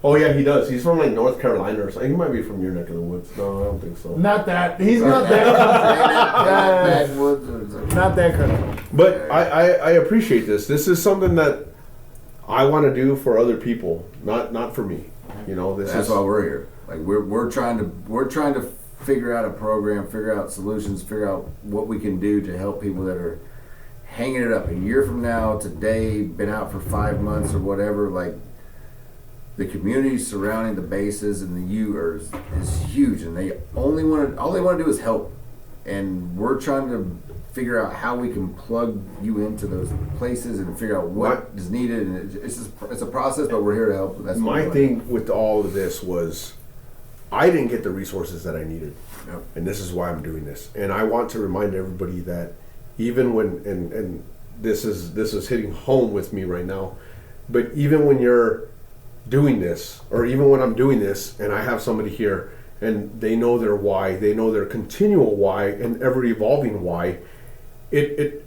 Oh yeah, he does. He's from like North Carolina or something. He might be from your neck of the woods. No, I don't think so. Not that. He's not that country. Not that country. But I appreciate this. This is something that I want to do for other people, not for me. You know, That's why we're here. Like we're trying to figure out a program, figure out solutions, figure out what we can do to help people that are hanging it up a year from now, today, been out for 5 months or whatever. Like the community surrounding the bases and the U is huge, and all they want to do is help. And we're trying to figure out how we can plug you into those places and figure out what is needed. And it's a process, but we're here to help. That's my thing with all of this was I didn't get the resources that I needed. Yep. And this is why I'm doing this. And I want to remind everybody that even when and this is hitting home with me right now, but even when you're doing this, or even when I'm doing this and I have somebody here and they know their why, they know their continual why and ever evolving why, it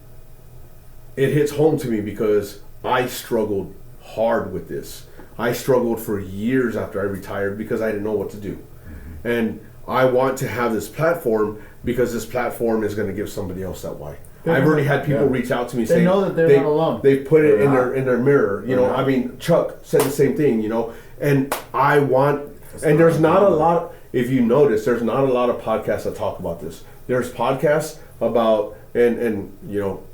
hits home to me because I struggled hard with this. I struggled for years after I retired because I didn't know what to do. Mm-hmm. And I want to have this platform because this platform is going to give somebody else that why. I've already had people reach out to me saying they know that they're not alone. They've put it in their mirror. You know, I mean, Chuck said the same thing. You know, and I want. And there's not a lot. If you notice, there's not a lot of podcasts that talk about this. There's podcasts about and you know,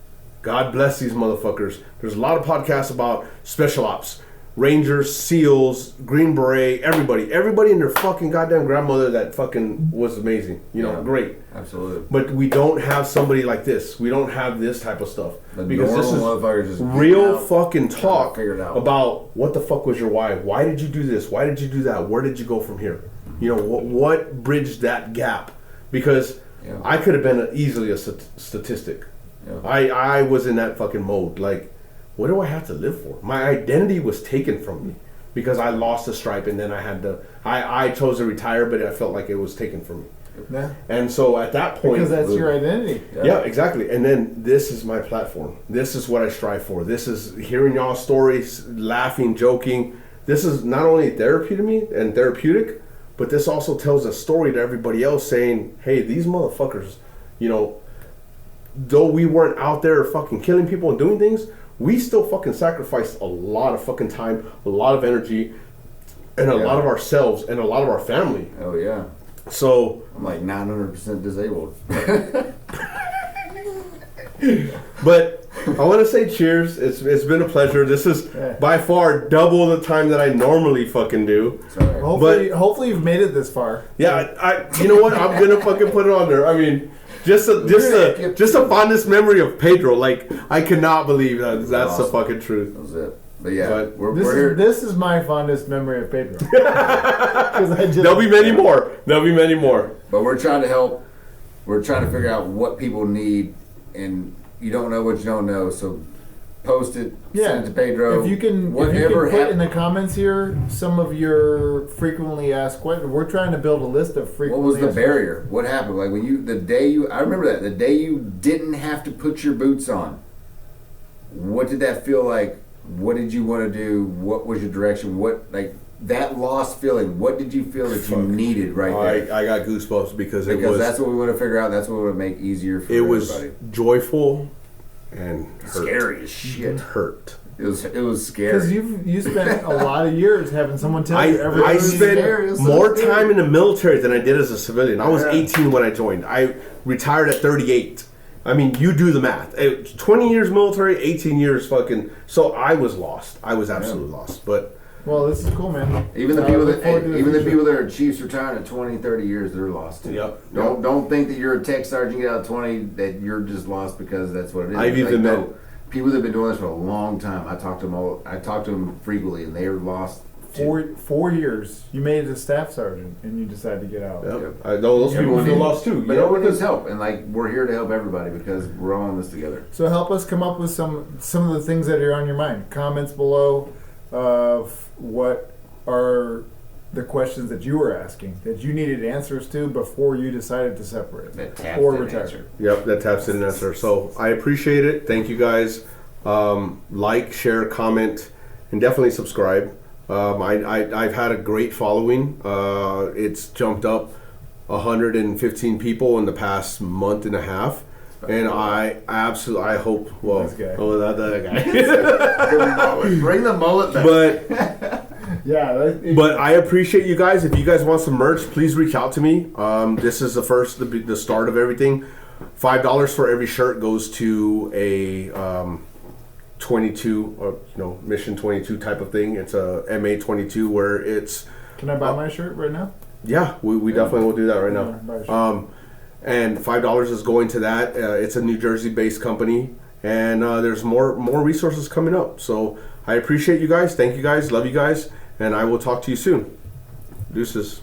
God bless these motherfuckers. There's a lot of podcasts about special ops. Rangers, SEALs, Green Beret, everybody and their fucking goddamn grandmother that fucking was amazing. You know, great. Absolutely. But we don't have somebody like this. We don't have this type of stuff. Because this is real fucking talk out. about what the fuck was your why? Why did you do this? Why did you do that? Where did you go from here? You know, what bridged that gap? Because I could have been easily a statistic. Yeah. I was in that fucking mode. Like, what do I have to live for? My identity was taken from me because I lost the stripe, and then I had to. I chose to retire, but I felt like it was taken from me. Yeah. And so at that point, because that's your identity. Yeah, exactly. And then this is my platform. This is what I strive for. This is hearing y'all's stories, laughing, joking. This is not only therapy to me and therapeutic, but this also tells a story to everybody else saying, hey, these motherfuckers, you know, though we weren't out there fucking killing people and doing things, we still fucking sacrificed a lot of fucking time, a lot of energy, and a lot of ourselves and a lot of our family. Oh, yeah. So I'm like 900% disabled. But I want to say cheers. It's been a pleasure. This is by far double the time that I normally fucking do. Sorry. Hopefully you've made it this far. Yeah, I you know what? I'm gonna fucking put it on there. I mean, just a fondest memory of Pedro. Like, I cannot believe that's awesome. The fucking truth. That was it. But yeah, we're here. This is my fondest memory of Pedro. There'll be many more. There'll be many more. But we're trying to help. We're trying to figure out what people need, and you don't know what you don't know. So post it, Yeah. send it to Pedro. If you can put in the comments here some of your frequently asked questions. We're trying to build a list of What frequently was the asked barrier? What happened? Like I remember that, the day you didn't have to put your boots on. What did that feel like? What did you want to do? What was your direction? That lost feeling, what did you feel that you needed there? I got goosebumps because that's what we want to figure out. That's what would make easier for everybody. everybody. Was joyful and scary as shit. It hurt. It was scary. Because you spent a lot of years having someone tell you everything. I spent more time in the military than I did as a civilian. I was 18 when I joined. I retired at 38. I mean, you do the math. 20 years military, 18 years fucking. So I was lost. I was absolutely lost. But well, this is cool, man. Even the people that are chiefs retiring at 20, 30 years, they're lost too. Yep. Don't think that you're a tech sergeant get out at 20 that you're just lost because that's what it is. I've even met people that have been doing this for a long time. I talk to them frequently, and they are lost. 4 years. You made it a staff sergeant, and you decided to get out. Yep. Those people feel lost too. But everyone needs help, and we're here to help everybody because we're all in this together. So help us come up with some of the things that are on your mind. Comments below of what are the questions that you were asking that you needed answers to before you decided to separate or retire. Yep, that taps in answer. So I appreciate it. Thank you guys. Like, share, comment, and definitely subscribe. I've had a great following. It's jumped up 115 people in the past month and a half. And I hope. Well, that guy. Bring the mullet back. But but I appreciate you guys. If you guys want some merch, please reach out to me. This is the start of everything. $5 for every shirt goes to a 22 or mission 22 type of thing. It's a MA 22 where it's. Can I buy my shirt right now? Yeah, we definitely will do that right now. And $5 is going to that. It's a New Jersey-based company, and there's more resources coming up. So I appreciate you guys. Thank you guys. Love you guys, and I will talk to you soon. Deuces.